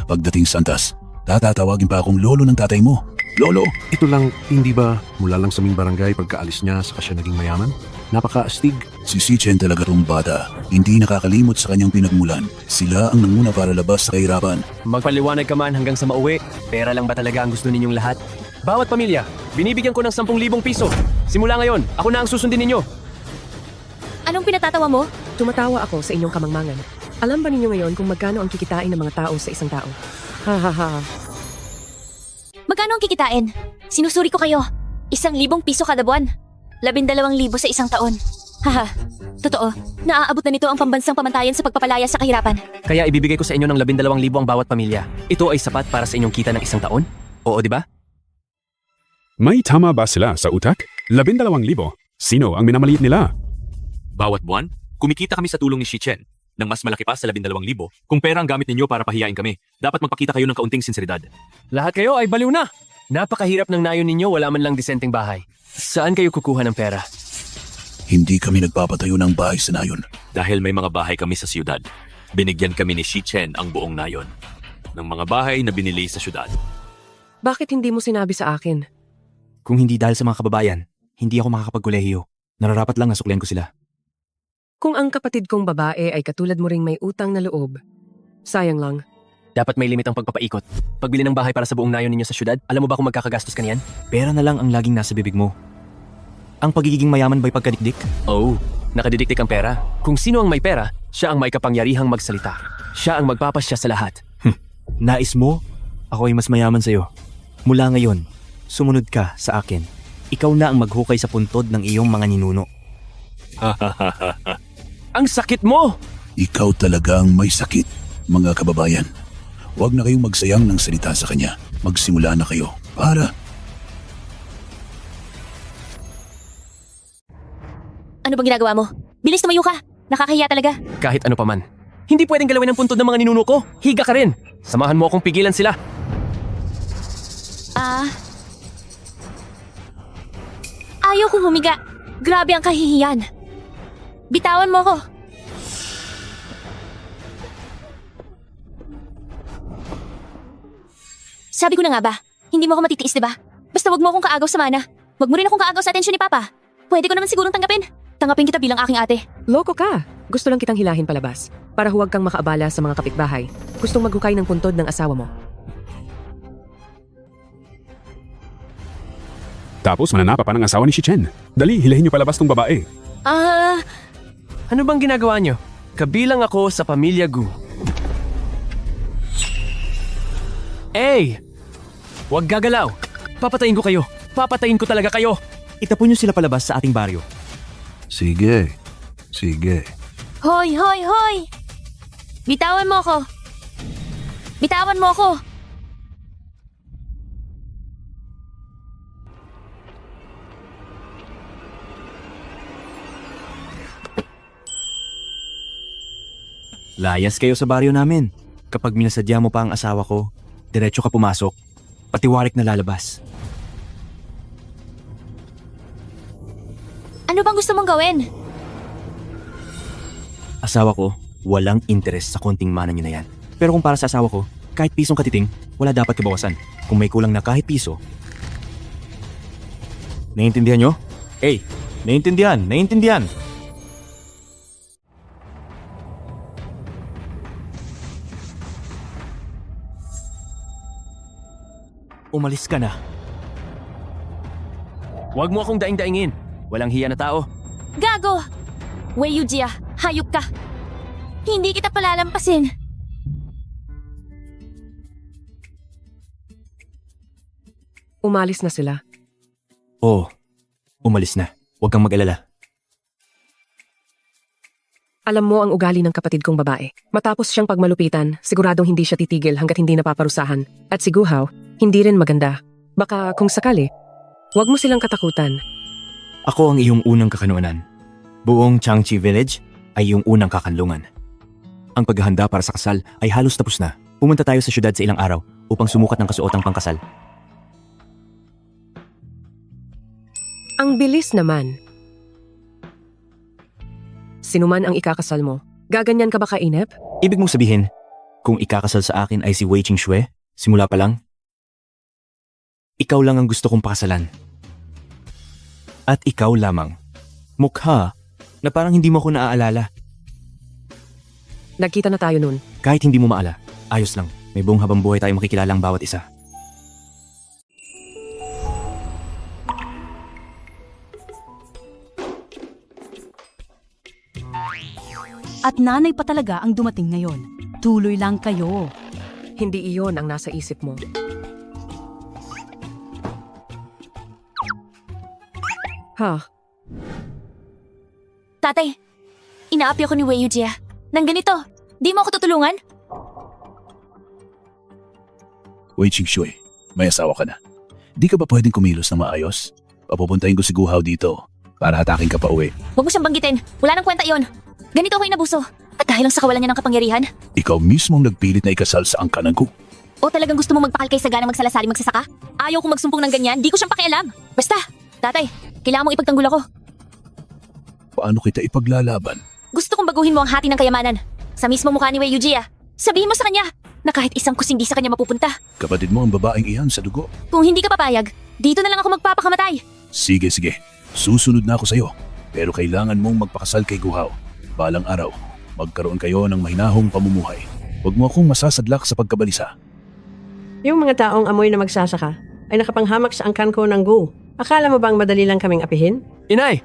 Pagdating Santas, tatatawagin pa akong lolo ng tatay mo. Lolo! Ito lang, hindi ba mula lang sa aming barangay pagkaalis niya saka siya naging mayaman? Napaka-astig. Si Chen talaga tong bata. Hindi nakakalimot sa kanyang pinagmulan. Sila ang nanguna para labas sa kahirapan. Magpaliwanag ka man hanggang sa mauwi. Pera lang ba talaga ang gusto ninyong lahat? Bawat pamilya, binibigyan ko ng 10,000 piso. Simula ngayon, ako na ang susundin ninyo. Anong pinatatawa mo? Tumatawa ako sa inyong kamangmangan. Alam ba ninyo ngayon kung magkano ang kikitain ng mga tao sa isang tao? Ha ha ha. Magkano ang kikitain? Sinusuri ko kayo. 1,000 piso kada buwan. 12,000 sa isang taon. Haha, totoo. Naaabot na nito ang pambansang pamantayan sa pagpapalaya sa kahirapan. Kaya ibibigay ko sa inyo ng 12,000 ang bawat pamilya. Ito ay sapat para sa inyong kita ng isang taon? Oo, di ba? May tama ba sila sa utak? 12,000. Sino ang minamaliit nila? Bawat buwan, kumikita kami sa tulong ni Shichen ng mas malaki pa sa 12,000 kung pera ang gamit ninyo para pahiyain kami. Dapat magpakita kayo ng kaunting sinseridad. Lahat kayo ay baliw na. Napakahirap ng nayon ninyo, wala man lang disenteng bahay. Saan kayo kukuha ng pera? Hindi kami nagpapatayo ng bahay sa nayon. Dahil may mga bahay kami sa siyudad, binigyan kami ni Shichen ang buong nayon ng mga bahay na binili sa siyudad. Bakit hindi mo sinabi sa akin? Kung hindi dahil sa mga kababayan, hindi ako makakapagkolehiyo. Nararapat lang na suklian ko sila. Kung ang kapatid kong babae ay katulad mo ring may utang na loob, sayang lang. Dapat may limit ang pagpapaikot. Pagbili ng bahay para sa buong nayon ninyo sa syudad, alam mo ba kung magkakagastos ka niyan? Pera na lang ang laging nasa bibig mo. Ang pagiging mayaman ba'y pagkadikdik? Oh, nakadidikdik ang pera. Kung sino ang may pera, siya ang may kapangyarihang magsalita. Siya ang magpapasya sa lahat. Nais mo? Ako ay mas mayaman sa'yo. Mula ngayon, sumunod ka sa akin. Ikaw na ang maghukay sa puntod ng iyong mga ninuno. Ang sakit mo! Ikaw talagang may sakit, mga kababayan. Huwag na kayong magsayang ng salita sa kanya. Magsimula na kayo para... Ano bang ginagawa mo? Bilis tumayo ka. Nakakahiya talaga. Kahit ano pa man. Hindi pwedeng galawin ang puntod ng mga ninuno ko. Higa ka rin. Samahan mo akong pigilan sila. Ayaw kong humiga. Grabe ang kahihiyan. Bitawan mo ako. Sabi ko na nga ba, hindi mo ako matitiis, diba? Basta wag mo akong kaagaw sa mana. Wag mo rin akong kaagaw sa atensyon ni Papa. Pwede ko naman sigurong tanggapin. Tanggapin kita bilang aking ate. Loko ka! Gusto lang kitang hilahin palabas para huwag kang makaabala sa mga kapitbahay. Gustong maghukay ng puntod ng asawa mo. Tapos mananapa pa ng asawa ni Shichen. Dali, hilahin niyo palabas tong babae. Ano bang ginagawa nyo? Kabilang ako sa pamilya Gu. Huwag gagalaw! Papatayin ko kayo! Papatayin ko talaga kayo! Itapon niyo sila palabas sa ating baryo. Sige. Hoy, hoy, hoy! Bitawan mo ako! Bitawan mo ako! Layas kayo sa baryo namin. Kapag minasadya mo pa ang asawa ko, diretso ka pumasok, patiwarik na lalabas. Ano bang gusto mong gawin? Asawa ko, walang interes sa konting mana niyo na yan. Pero kung para sa asawa ko, kahit pisong katiting, wala dapat kabawasan. Kung may kulang na kahit piso. Naiintindihan nyo? Naiintindihan. Umalis ka na. Huwag mo akong daing-daingin. Walang hiya na tao. Gago! Wei Yujia, hayop ka! Hindi kita palalampasin! Umalis na sila. Oo, umalis na. Huwag kang mag-alala. Alam mo ang ugali ng kapatid kong babae. Matapos siyang pagmalupitan, siguradong hindi siya titigil hanggat hindi napaparusahan. At si Guhao, hindi rin maganda. Baka kung sakali, huwag mo silang katakutan. Ako ang iyong unang kakanuanan. Buong Changchi Village ay iyong unang kakanlungan. Ang paghahanda para sa kasal ay halos tapos na. Pumunta tayo sa syudad sa ilang araw upang sumukat ng kasuotang pangkasal. Ang bilis naman. Sino man ang ikakasal mo, gaganyan ka ba kainip? Ibig mong sabihin, kung ikakasal sa akin ay si Wei Qingxue, simula pa lang, ikaw lang ang gusto kong pakasalan. At ikaw lamang. Mukha na parang hindi mo ako naaalala. Nagkita na tayo nun. Kahit hindi mo maala, ayos lang. May buong habang buhay tayo makikilala ang bawat isa. At nanay pa talaga ang dumating ngayon. Tuloy lang kayo. Hindi iyon ang nasa isip mo. Ha? Tatay, inaapi ako ni Wei Yujia. Nang ganito, di mo ako tutulungan? Wei Qingxue, may asawa ka na. Di ka ba pwedeng kumilos na maayos? Papupuntahin ko si Guhao dito para hatakin ka pa uwi. Huwag mo siyang banggitin. Wala nang kwenta yon. Ganito ako inabuso. At dahil lang sa kawalan niya ng kapangyarihan? Ikaw mismong nagpilit na ikasal sa angkanang ko. O talagang gusto mo magpakalkay sa gana magsalasali magsasaka? Ayaw kong magsumpong ng ganyan, di ko siyang pakialam. Basta, tatay, kailangan mong ipagtanggol ako. Paano kita ipaglalaban? Gusto kong baguhin mo ang hati ng kayamanan. Sa mismo mukha ni Wei Yujia. Sabihin mo sa kanya na kahit isang kusing di sa kanya mapupunta. Kapatid mo ang babaeng iyan sa dugo. Kung hindi ka papayag, dito na lang ako magpapakamatay. Sige. Susunod na ako sa'yo. Pero kailangan mong magpakasal kay Guhao. Balang araw, magkaroon kayo ng mahinahong pamumuhay. Huwag mo akong masasadlak sa pagkabalisa. Yung mga taong amoy na magsasaka ay nakapanghamak sa angkan ko ng Gu. Akala mo bang madali lang kaming apihin? Inay!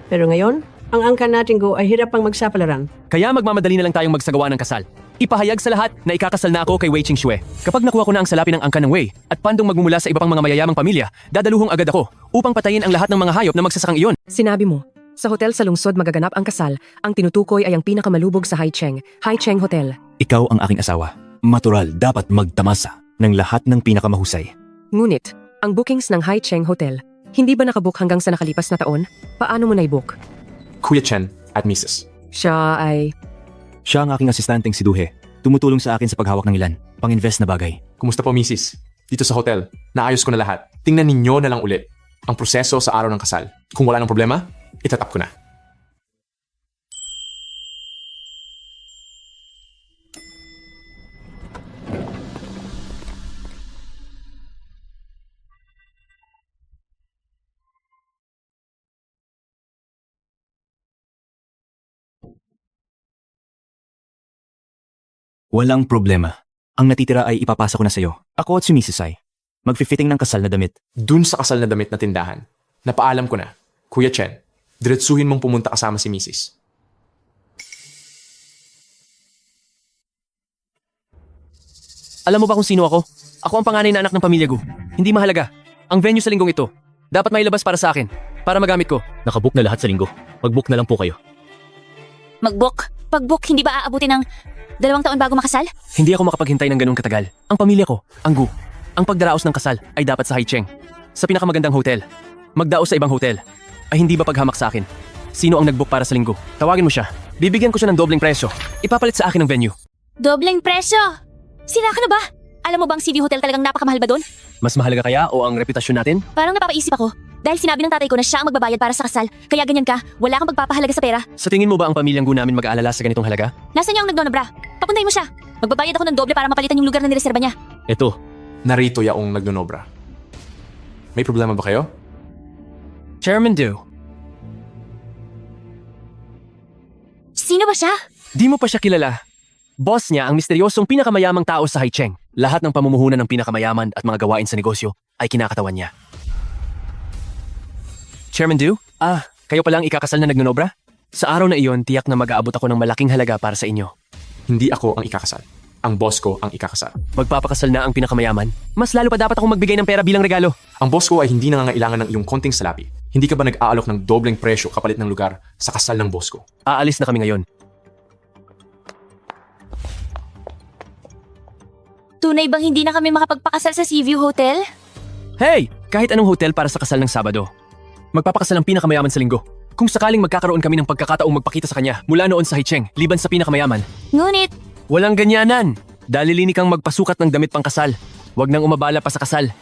Pero ngayon, ang angkan nating Gu ay hirap pang magsapalaran. Kaya magmamadali na lang tayong magsagawa ng kasal. Ipahayag sa lahat na ikakasal na ako kay Wei Qingxue. Kapag nakuha ko na ang salapi ng angkan ng Wei at pandong magmumula sa iba pang mga mayayamang pamilya, dadaluhong agad ako upang patayin ang lahat ng mga hayop na magsasakang iyon. Sinabi mo, sa hotel sa lungsod magaganap ang kasal. Ang tinutukoy ay ang pinakamalubog sa Haicheng Hotel. Ikaw ang aking asawa. Matural, dapat magtamasa ng lahat ng pinakamahusay. Ngunit, ang bookings ng Haicheng Hotel, hindi ba nakabook hanggang sa nakalipas na taon? Paano mo na-book? Kuya Chen at Mrs. Siya ay... Siya ang aking asistanteng si Duhe. Tumutulong sa akin sa paghawak ng ilan, pang-invest na bagay. Kumusta po, Mrs.? Dito sa hotel, naayos ko na lahat. Tingnan ninyo na lang ulit ang proseso sa araw ng kasal. Kung wala ng problema, itatap ko na. Walang problema. Ang natitira ay ipapasa ko na sa'yo. Ako at si Mrs. Ai. Magfi-fitting ng kasal na damit. Dun sa kasal na damit na tindahan, napaalam ko na, Kuya Chen, diretsuhin mong pumunta kasama si Mrs. Alam mo ba kung sino ako? Ako ang panganay na anak ng pamilya Gu. Hindi mahalaga. Ang venue sa linggong ito, dapat mailabas para sa akin, para magamit ko. Nakabook na lahat sa linggo. Mag-book na lang po kayo. Mag-book? Pag-book, hindi ba aabutin ng 2 taon bago makasal? Hindi ako makapaghintay ng ganun katagal. Ang pamilya ko, ang Gu. Ang pagdaraos ng kasal ay dapat sa Haicheng. Sa pinakamagandang hotel. Magdaos sa ibang hotel. Ay hindi ba paghamak sa akin? Sino ang nag-book para sa linggo? Tawagin mo siya. Bibigyan ko siya ng dobleng presyo. Ipapalit sa akin ng venue. Dobleng presyo! Sira ka na ba? Alam mo bang CV Hotel talagang napakamahal ba doon? Mas mahalaga kaya o ang reputasyon natin? Parang napapaisip ako. Dahil sinabi ng tatay ko na siya ang magbabayad para sa kasal, kaya ganyan ka, wala kang pagpapahalaga sa pera. Sa tingin mo ba ang pamilyang Gu namin mag-aalala sa ganitong halaga? Nasaan niya ang nagnonobra? Papuntahin mo siya. Magbabayad ako ng doble para mapalitan yung lugar na nireserba niya. Eto, Narito yaong nagnonobra. May problema ba kayo? Chairman Du, Sino ba siya? di mo pa siya kilala. Boss niya ang misteryosong pinakamayamang tao sa Haicheng. Lahat ng pamumuhunan ng pinakamayaman at mga gawain sa negosyo ay kinakatawan niya. Chairman Du, kayo palang ikakasal na nagnonobra? Sa araw na iyon, tiyak na mag-aabot ako ng malaking halaga para sa inyo. Hindi ako ang ikakasal. Ang boss ko ang ikakasal. Magpapakasal na ang pinakamayaman? Mas lalo pa dapat akong magbigay ng pera bilang regalo. Ang boss ko ay hindi nangangailangan ng iyong konting salapi. Hindi ka ba nag-aalok ng dobleng presyo kapalit ng lugar sa kasal ng boss ko? Aalis na kami ngayon. Tunay bang hindi na kami makapagpakasal sa Seaview Hotel? Hey! Kahit anong hotel para sa kasal ng Sabado. Magpapakasal ang pinakamayaman sa linggo. Kung sakaling magkakaroon kami ng pagkakataong magpakita sa kanya mula noon sa Haicheng, liban sa pinakamayaman. Ngunit, Walang ganyanan. Dalilini kang magpasukat ng damit pang kasal. Huwag nang umabala pa sa kasal.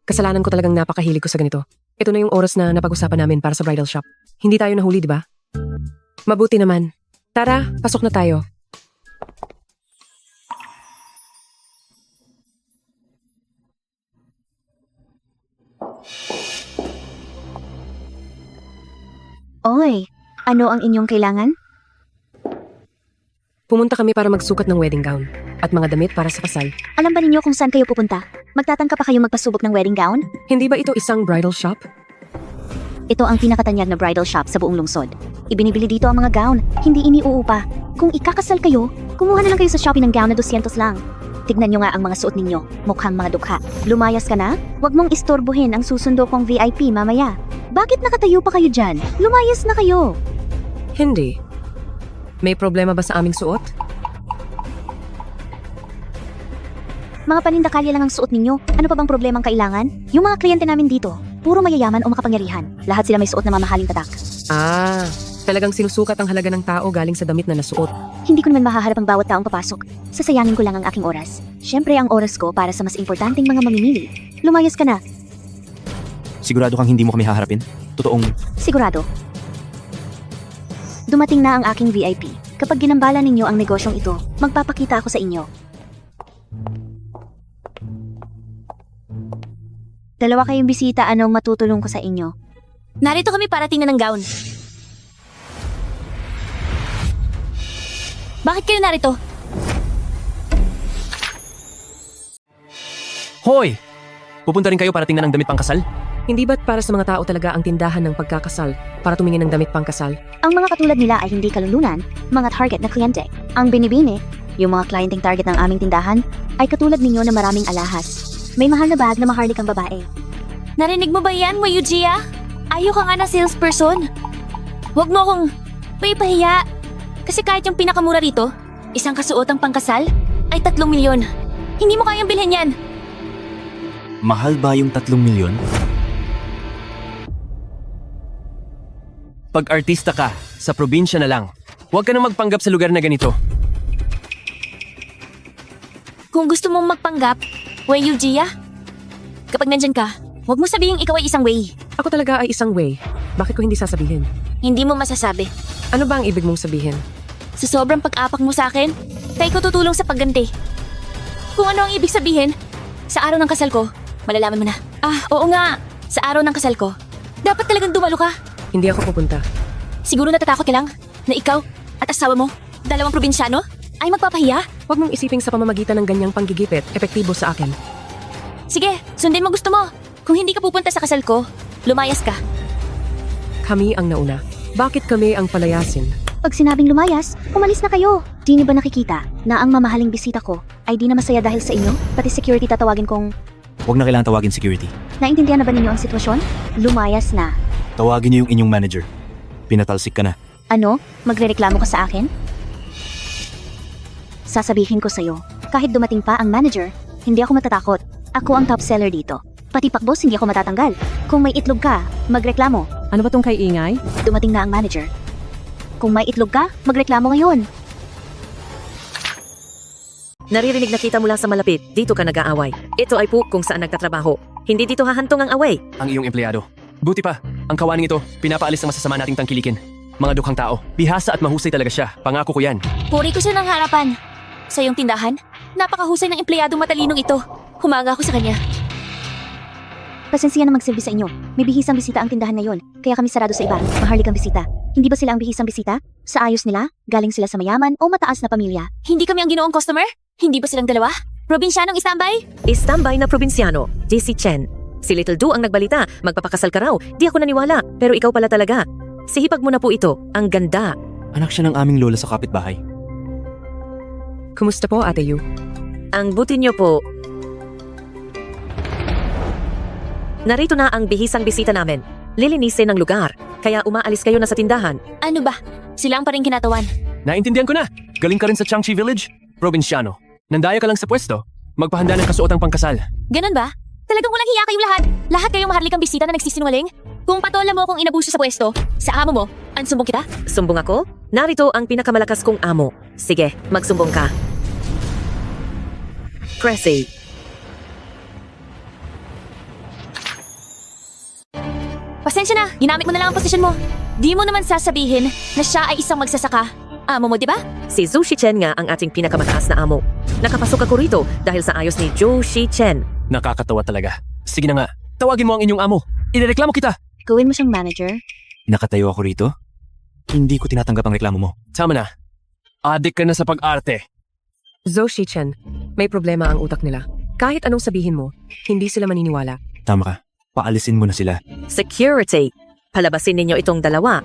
Kasalanan ko talagang napakahilig ko sa ganito. Ito na yung oras na napag-usapan namin para sa bridal shop. Hindi tayo nahuli, di ba? Mabuti naman. Tara, pasok na tayo. Oy, ano ang inyong kailangan? Pumunta kami para magsukat ng wedding gown at mga damit para sa kasal. Alam ba ninyo kung saan kayo pupunta? Magtatangka pa kayo magpasubok ng wedding gown? Hindi ba ito isang bridal shop? Ito ang pinakatanyag na bridal shop sa buong lungsod. Ibinibili dito ang mga gown, hindi iniuupa. Kung ikakasal kayo, kumuha na lang kayo sa Shopee ng gown na 200 lang. Tignan nyo nga ang mga suot ninyo, mukhang mga dukha. Lumayas ka na? Huwag mong istorbohin ang susundo kong VIP mamaya. Bakit nakatayo pa kayo dyan? Lumayas na kayo! Hindi. May problema ba sa aming suot? Mga panindakalya lang ang suot ninyo. Ano pa bang problemang kailangan? Yung mga kliyente namin dito, puro mayayaman o makapangyarihan. Lahat sila may suot na mamahaling tatak. Talagang sinusukat ang halaga ng tao galing sa damit na nasuot. Hindi ko naman mahaharap ang bawat taong papasok. Sasayangin ko lang ang aking oras. Siyempre ang oras ko para sa mas importanteng mga mamimili. Lumayas ka na. Sigurado kang hindi mo kami haharapin? Totoong... Sigurado. Dumating na ang aking VIP. Kapag ginambala ninyo ang negosyong ito, magpapakita ako sa inyo. Dalawa kayong bisita, anong matutulong ko sa inyo? Narito kami para tingnan ng gown. Bakit kayo narito? Hoy! Pupunta rin kayo para tingnan ng damit pang kasal? Hindi ba't para sa mga tao talaga ang tindahan ng pagkakasal para tumingin ng damit pang kasal? Ang mga katulad nila ay hindi kalulunan, mga target na kliyente. Ang binibini, yung mga kliyenteng target ng aming tindahan, ay katulad ninyo na maraming alahas. May mahal na bag na maharlik ang babae. Narinig mo ba yan, Mayujia? Ayoko nga na salesperson. Huwag mo akong pahiya. Kasi kahit yung pinakamura rito, isang kasuotang pangkasal, ay 3 milyon. Hindi mo kayang bilhin yan. Mahal ba yung 3 milyon? Pag artista ka, sa probinsya na lang. Huwag ka nang magpanggap sa lugar na ganito. Kung gusto mong magpanggap, Mayujia, kapag nandyan ka, huwag mo sabihin ikaw ay isang Wei. Ako talaga ay isang Wei. Bakit ko hindi sasabihin? Hindi mo masasabi. Ano ba ang ibig mong sabihin? Sa sobrang pag-apak mo sa akin, kaya ko tutulong sa pagganti. Kung ano ang ibig sabihin, sa araw ng kasal ko, malalaman mo na. Oo nga, sa araw ng kasal ko, dapat talagang dumalo ka. Hindi ako pupunta. Siguro natatakot ka lang na ikaw at asawa mo, dalawang probinsyano, ay magpapahiya? Huwag mong isiping sa pamamagitan ng ganyang panggigipit, epektibo sa akin. Sige, sundin mo gusto mo. Kung hindi ka pupunta sa kasal ko, lumayas ka. Kami ang nauna. Bakit kami ang palayasin? Pag sinabing lumayas, umalis na kayo. Di niyo ba nakikita na ang mamahaling bisita ko ay di na masaya dahil sa inyo? Pati security tatawagin kong... Huwag na kailangan tawagin security. Naintindihan na ba ninyo ang sitwasyon? Lumayas na. Tawagin niyo yung inyong manager. Pinatalsik ka na. Ano? Magrereklamo ka sa akin? Sasabihin ko sa'yo, kahit dumating pa ang manager, hindi ako matatakot. Ako ang top seller dito. Pati pakbos hindi ako matatanggal. Kung may itlog ka, magreklamo. Ano ba tong kay ingay? Dumating na ang manager. Kung may itlog ka, magreklamo ngayon. Naririnig na kita mula sa malapit. Dito ka nag-aaway. Ito ay po kung saan nagtatrabaho. Hindi dito hahantong ang away. Ang iyong empleyado. Buti pa, ang kawaning ito, pinapaalis ng masasama nating tangkilikin. Mga dukhang tao. Bihasa at mahusay talaga siya. Pangako ko yan. Puri ko siya ng harapan. Sa iyong tindahan, napakahusay ng empleyadong matalinong ito. Humanga ako sa kanya. Pasensya na magsilbi sa inyo. May bihisang bisita ang tindahan ngayon, kaya kami sarado sa iba. Maharlikang bisita. Hindi ba sila ang bihisang bisita? Sa ayos nila? Galing sila sa mayaman o mataas na pamilya? Hindi kami ang ginoong customer? Hindi ba silang dalawa? Probinsyanong istambay? Istambay na probinsyano. JC Chen. Si Little Du ang nagbalita. Magpapakasal ka raw. Di ako naniwala. Pero ikaw pala talaga. Sihipag mo na po ito. Ang ganda. Anak siya ng aming lola sa kapitbahay. Kumusta po, Ate Yu? Ang buti niyo po. Narito na ang bihisang bisita namin. Lilinisin ng lugar. Kaya umaalis kayo na sa tindahan. Ano ba? Sila ang pa rin kinatawan. Naintindihan ko na. Galing ka rin sa Changchi Village? Probinsyano. Nandaya ka lang sa pwesto. Magpahanda ng kasuotang pangkasal. Ganun ba? Talagang walang hiya kayong lahat. Lahat kayong maharlikang bisita na nagsisinungaling. Kung patola mo akong inabuso sa pwesto, sa amo mo, ansumbong kita? Sumbong ako? Narito ang pinakamalakas kong amo. Sige, magsumbong ka. Cressy. Pasensya na, ginamit mo na lang ang posisyon mo. Di mo naman sasabihin na siya ay isang magsasaka. Amo mo, di ba? Si Zhou Shichen nga ang ating pinakamataas na amo. Nakapasok ako rito dahil sa ayos ni Zhou Shichen. Nakakatawa talaga. Sige na nga, tawagin mo ang inyong amo. Irereklamo kita. Gawin mo siyang manager? Nakatayo ako rito? Hindi ko tinatanggap ang reklamo mo. Tama na. Adik ka na sa pag-arte. Zhou Shichen, may problema ang utak nila. Kahit anong sabihin mo, hindi sila maniniwala. Tama ka. Paalisin mo na sila. Security! Palabasin ninyo itong dalawa.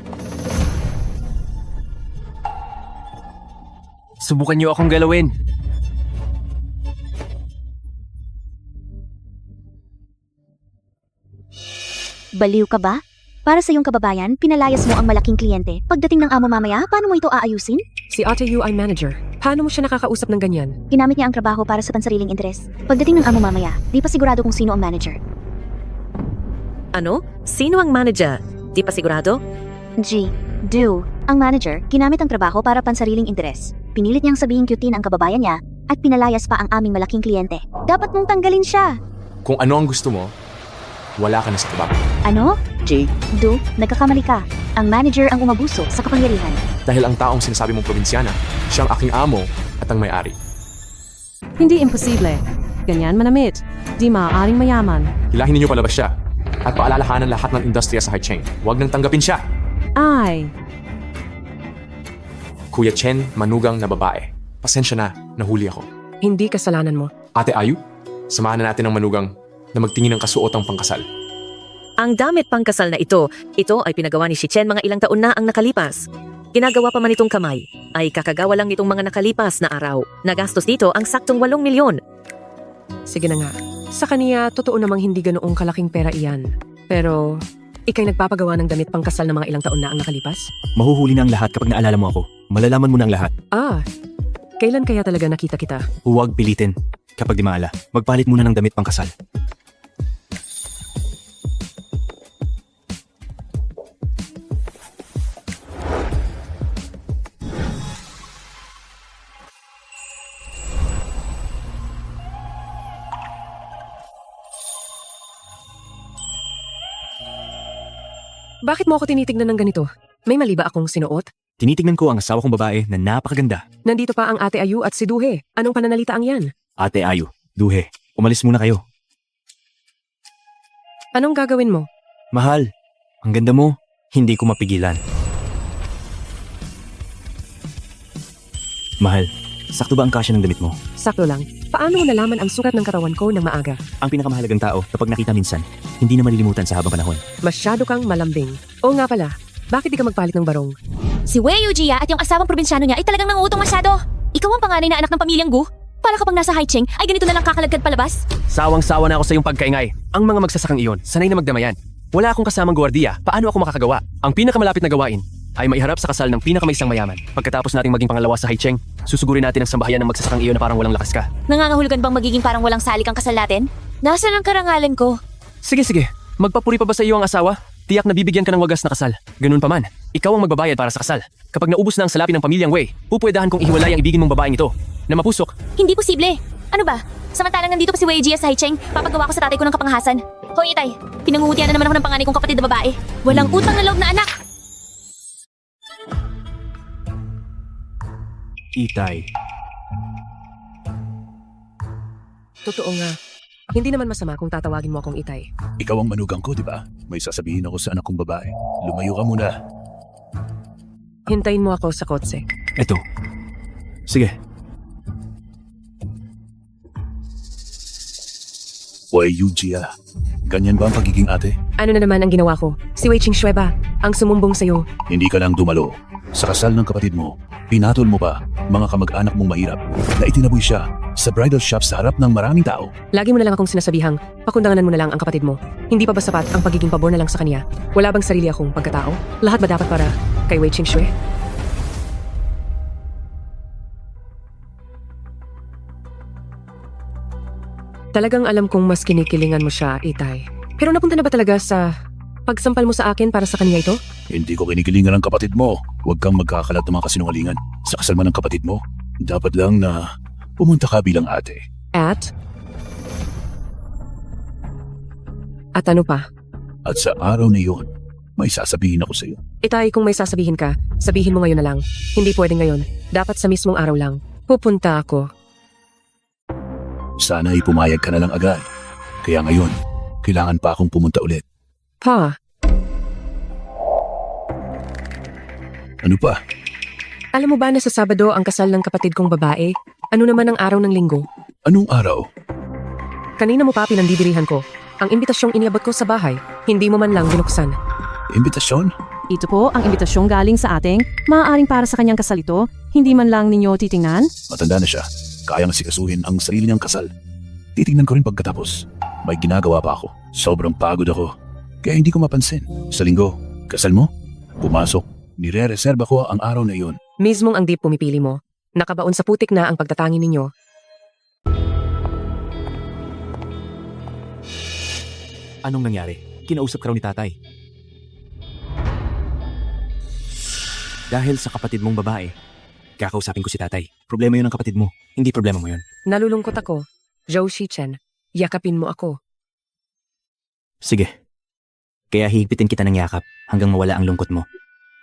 Subukan niyo akong galawin. Baliw ka ba? Para sa iyong kababayan, pinalayas mo ang malaking kliyente. Pagdating ng amo mamaya, paano mo ito aayusin? Si Ate Yu ay manager. Paano mo siya nakakausap ng ganyan? Ginamit niya ang trabaho para sa pansariling interes. Pagdating ng amo mamaya, di pa sigurado kung sino ang manager. Ano? Sino ang manager? Di pa sigurado? Du. Ang manager, ginamit ang trabaho para pansariling interes. Pinilit niyang sabihin cutein ang kababayan niya at pinalayas pa ang aming malaking kliyente. Dapat mong tanggalin siya. Kung ano ang gusto mo, wala ka na sa trabaho. Ano? Du, nagkakamali ka. Ang manager ang umabuso sa kapangyarihan. Dahil ang taong sinasabi mong probinsyana, siya ang aking amo at ang may-ari. Hindi imposible. Ganyan manamit. Di maaaring mayaman. Hilahin ninyo palabas siya at paalalahanan lahat ng industriya sa Haicheng. Huwag nang tanggapin siya. Ay, Kuya Chen, manugang na babae. Pasensya na, nahuli ako. Hindi kasalanan mo. Ate Ayu, samahan na natin ang manugang na magtingin ng kasuotang pangkasal. Ang damit pangkasal na ito ay pinagawa ni Shichen mga ilang taon na ang nakalipas. Ginagawa pa man itong kamay, ay kakagawa lang nitong mga nakalipas na araw. Nagastos dito ang saktong 8 milyon. Sige na nga. Sa kaniya, totoo namang hindi ganoong kalaking pera iyan. Pero, ikay nagpapagawa ng damit pangkasal na mga ilang taon na ang nakalipas? Mahuhuli na ang lahat kapag naalala mo ako. Malalaman mo na ang lahat. Kailan kaya talaga nakita kita? Huwag pilitin. Kapag di maala, magpalit muna ng damit pangkasal. Bakit mo ako tinitignan ng ganito? May mali ba akong sinuot? Tinitignan ko ang asawa kong babae na napakaganda. Nandito pa ang Ate Ayu at si Duhe. Anong pananalita ang yan? Ate Ayu, Duhe, umalis muna kayo. Anong gagawin mo? Mahal, ang ganda mo, hindi ko mapigilan. Mahal, sakto ba ang kasya ng damit mo? Sakto lang. Paano mo nalaman ang sukat ng katawan ko ng maaga? Ang pinakamahalagang tao kapag nakita minsan, hindi na malilimutan sa habang panahon. Masyado kang malambing. Oo nga pala, bakit di ka magpalit ng barong? Si Wei Yujia at yung asawang probinsyano niya ay talagang nanguutong masyado. Ikaw ang panganay na anak ng pamilyang Gu? Para kapag nasa Haicheng ay ganito na lang kakalagkad palabas? Sawang-sawa na ako sa iyong pagkaingay. Ang mga magsasakang iyon, sanay na magdamayan. Wala akong kasamang gwardiya, paano ako makakagawa? Ang pinakamalapit na gawain ay maiharap sa kasal ng pinakamaisang mayaman. Pagkatapos nating maging pangalawa sa Haicheng, susugurin natin ang sambahayan ng magsasakang iyon na parang walang lakas ka. Nangangahulugan bang magiging parang walang salik ang kasal natin? Nasaan ang karangalan ko? Sige, magpapuri pa ba sa iyo ang asawa? Tiyak na bibigyan ka ng wagas na kasal. Ganun pa man, ikaw ang magbabayad para sa kasal. Kapag naubos na ang salapi ng pamilyang Wei, pupwedahan kong ihiwalay ang ibigin mong babaeng ito. Na mapusok, Hindi posible. Ano ba? Samantalang nandito pa si Wei Jia sa Haicheng, papagawa ko sa tatay ko ng kapangahasan. Hoy, Itay, pinangungutian na naman ako ng panganay kong kapatid na babae. Walang utang na loob na anak. Itay. Totoo nga. Hindi naman masama kung tatawagin mo akong Itay. Ikaw ang manugang ko, di ba? May sasabihin ako sa anak kong babae. Lumayo ka muna. Hintayin mo ako sa kotse. Eto. Sige. Wei Yujia, ganyan ba ang pagiging ate? Ano na naman ang ginawa ko? Si Wei Qingxue ba? Ang sumumbong sa'yo. Hindi ka lang dumalo. Sa kasal ng kapatid mo, pinatol mo pa mga kamag-anak mong mahirap na itinaboy siya sa bridal shop sa harap ng maraming tao. Lagi mo na lang akong sinasabihang, pakundanganan mo na lang ang kapatid mo. Hindi pa ba sapat ang pagiging pabor na lang sa kanya? Wala bang sarili akong pagkatao? Lahat ba dapat para kay Wei Qingxue? Talagang alam kong mas kinikilingan mo siya, Itay. Pero napunta na ba talaga sa pagsampal mo sa akin para sa kanya ito? Hindi ko kinikilingan ang kapatid mo. Huwag kang magkakalat ng mga kasinungalingan. Sa kasal man ng kapatid mo, dapat lang na pumunta ka bilang ate. At ano pa? At sa araw na iyon, may sasabihin ako sa iyo. Itay, kung may sasabihin ka, sabihin mo ngayon na lang. Hindi pwede ngayon. Dapat sa mismong araw lang. Pupunta ako. Sana pumayag ka na lang agad. Kaya ngayon, kailangan pa akong pumunta ulit. Pa, Ano pa? alam mo ba na sa Sabado ang kasal ng kapatid kong babae? Ano naman ang araw ng linggo? Anong araw? Kanina mo pa pinandidirihan ko. Ang imbitasyong iniabot ko sa bahay, hindi mo man lang binuksan. Imbitasyon? Ito po ang imbitasyong galing sa ating, maaaring para sa kanyang kasal ito, hindi man lang ninyo titingnan. Matanda na siya. Kayang sikasuhin ang sarili niyang kasal. Titingnan ko rin pagkatapos. May ginagawa pa ako. Sobrang pagod ako. Kaya hindi ko mapansin. Sa linggo, kasal mo? Pumasok. Nire-reserba ko ang araw na iyon. Mismong ang di pumipili mo. Nakabaon sa putik na ang pagtatangin ninyo. Anong nangyari? Kinausap ka raw ni tatay. Dahil sa kapatid mong babae, kakausapin ko si tatay. Problema yun ng kapatid mo. Hindi problema mo yun. Nalulungkot ako. Zhou Shichen, yakapin mo ako. Sige. Kaya higpitin kita ng yakap hanggang mawala ang lungkot mo.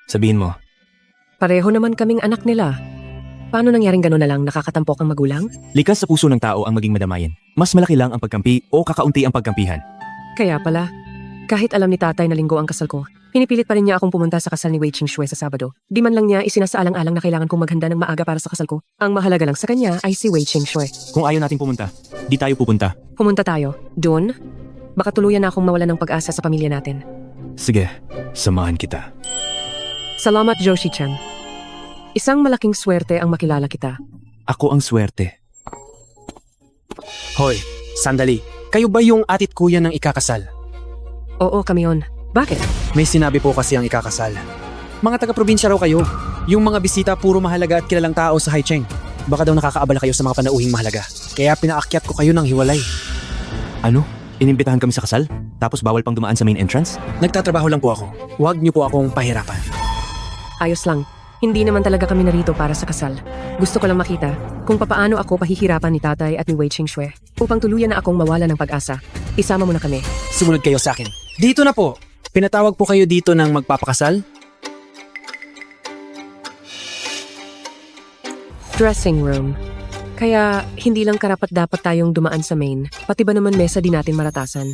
Sabihin mo, Pareho naman kaming anak nila. Paano nangyaring gano'n na lang nakakatampok ang magulang? likas sa puso ng tao ang maging madamayan. Mas malaki lang ang pagkampi o kakaunti ang pagkampihan. Kaya pala, kahit alam ni tatay na linggo ang kasal ko, pinipilit pa rin niya akong pumunta sa kasal ni Wei Qingxue sa Sabado. Di man lang niya isinasaalang-alang na kailangan kong maghanda ng maaga para sa kasal ko. Ang mahalaga lang sa kanya ay si Wei Qingxue. Kung ayaw natin pumunta, di tayo pupunta. Pumunta tayo. Doon, baka tuluyan na akong mawalan ng pag-asa sa pamilya natin. Sige, samahan kita. Salamat, Joshi-chan. Isang malaking swerte ang makilala kita. Ako ang swerte. Hoy, sandali. Kayo ba yung atit kuya ng ikakasal? Oo, kami yun. Bakit? May sinabi po kasi ang ikakasal. Mga taga-probinsya raw kayo. Yung mga bisita puro mahalaga at kilalang tao sa Haicheng. Baka daw nakakaabala kayo sa mga panauhing mahalaga. Kaya pinaakyat ko kayo ng hiwalay. Ano? Inimbitahan kami sa kasal? Tapos bawal pang dumaan sa main entrance? Nagtatrabaho lang po ako. Huwag niyo po akong pahirapan. Ayos lang. Hindi naman talaga kami narito para sa kasal. Gusto ko lang makita kung papaano ako pahihirapan ni tatay at ni Wei Qingxue upang tuluyan na akong mawala ng pag-asa. Isama mo na kami. Sumunod kayo sa akin. Dito na po. Pinatawag po kayo dito ng magpapakasal? Dressing room. Kaya hindi lang karapat-dapat tayong dumaan sa main, pati ba naman mesa din natin maratasan.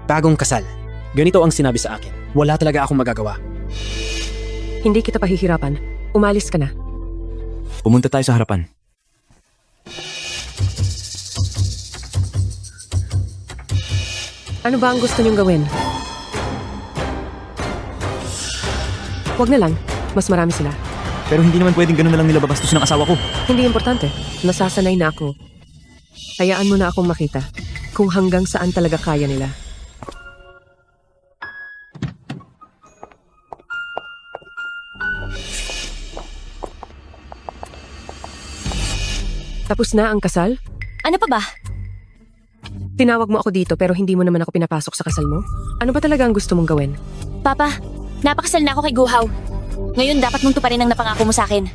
Bagong kasal. Ganito ang sinabi sa akin. Wala talaga akong magagawa. Hindi kita pahihirapan. Umalis ka na. Pumunta tayo sa harapan. Ano ba ang gusto niyong gawin? Huwag na lang. Mas marami sila. Pero hindi naman pwedeng ganun na lang nila babastos ng asawa ko. Hindi importante. Nasasanay na ako. Hayaan mo na akong makita kung hanggang saan talaga kaya nila. Tapos na ang kasal? Ano pa ba? Tinawag mo ako dito pero hindi mo naman ako pinapasok sa kasal mo? Ano ba talaga ang gusto mong gawin? Papa, napakasal na ako kay Guhaw. Ngayon dapat mong tuparin ang napangako mo sa akin.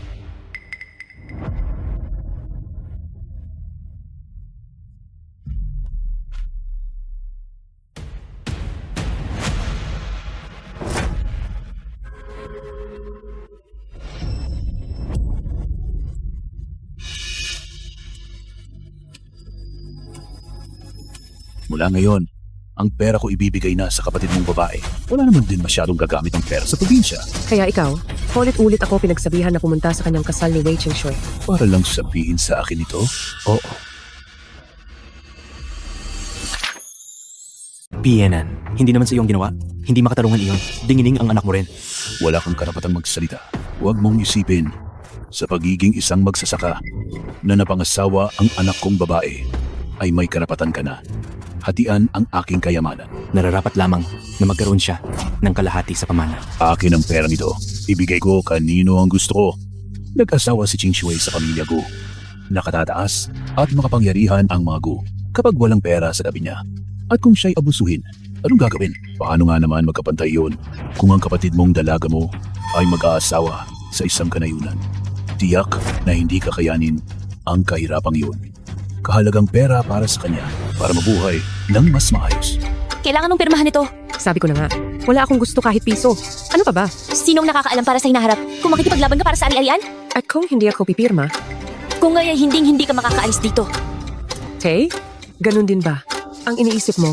Mula ngayon, ang pera ko ibibigay na sa kapatid mong babae. Wala naman din masyadong gagamit ng pera sa probinsya. Kaya ikaw, ulit-ulit ako pinagsabihan na pumunta sa kanyang kasal ni Wei Qingshui. Para lang sabihin sa akin ito? Oo. Bienan, hindi naman sa iyong ginawa. Hindi makatarungan iyon. Dingining ang anak mo rin. Wala kang karapatang magsalita. Huwag mong isipin sa pagiging isang magsasaka na napangasawa ang anak kong babae ay may karapatan ka na. Hatian ang aking kayamanan. Nararapat lamang na magkaroon siya ng kalahati sa pamana. Akin ang pera nito. Ibigay ko kanino ang gusto ko. Nag-asawa si Qingshui sa pamilya Gu. Nakatataas at makapangyarihan ang mga Gu kapag walang pera sa tabi niya. At kung siya'y abusuhin, anong gagawin? Paano nga naman magkapantay yun kung ang kapatid mong dalaga mo ay mag-aasawa sa isang kanayunan? Tiyak na hindi kakayanin ang kahirapang yun. Kahalagang pera para sa kanya para mabuhay ng mas maayos. Kailangan mong pirmahan ito. Sabi ko na nga, wala akong gusto kahit piso. Ano pa ba? Sinong nakakaalam para sa hinaharap? Kung makikipaglaban ka para sa ari-arian? At kung hindi ako pipirma? Kung ngayon hindi ka makakaalis dito. Hey, ganun din ba? Ang iniisip mo?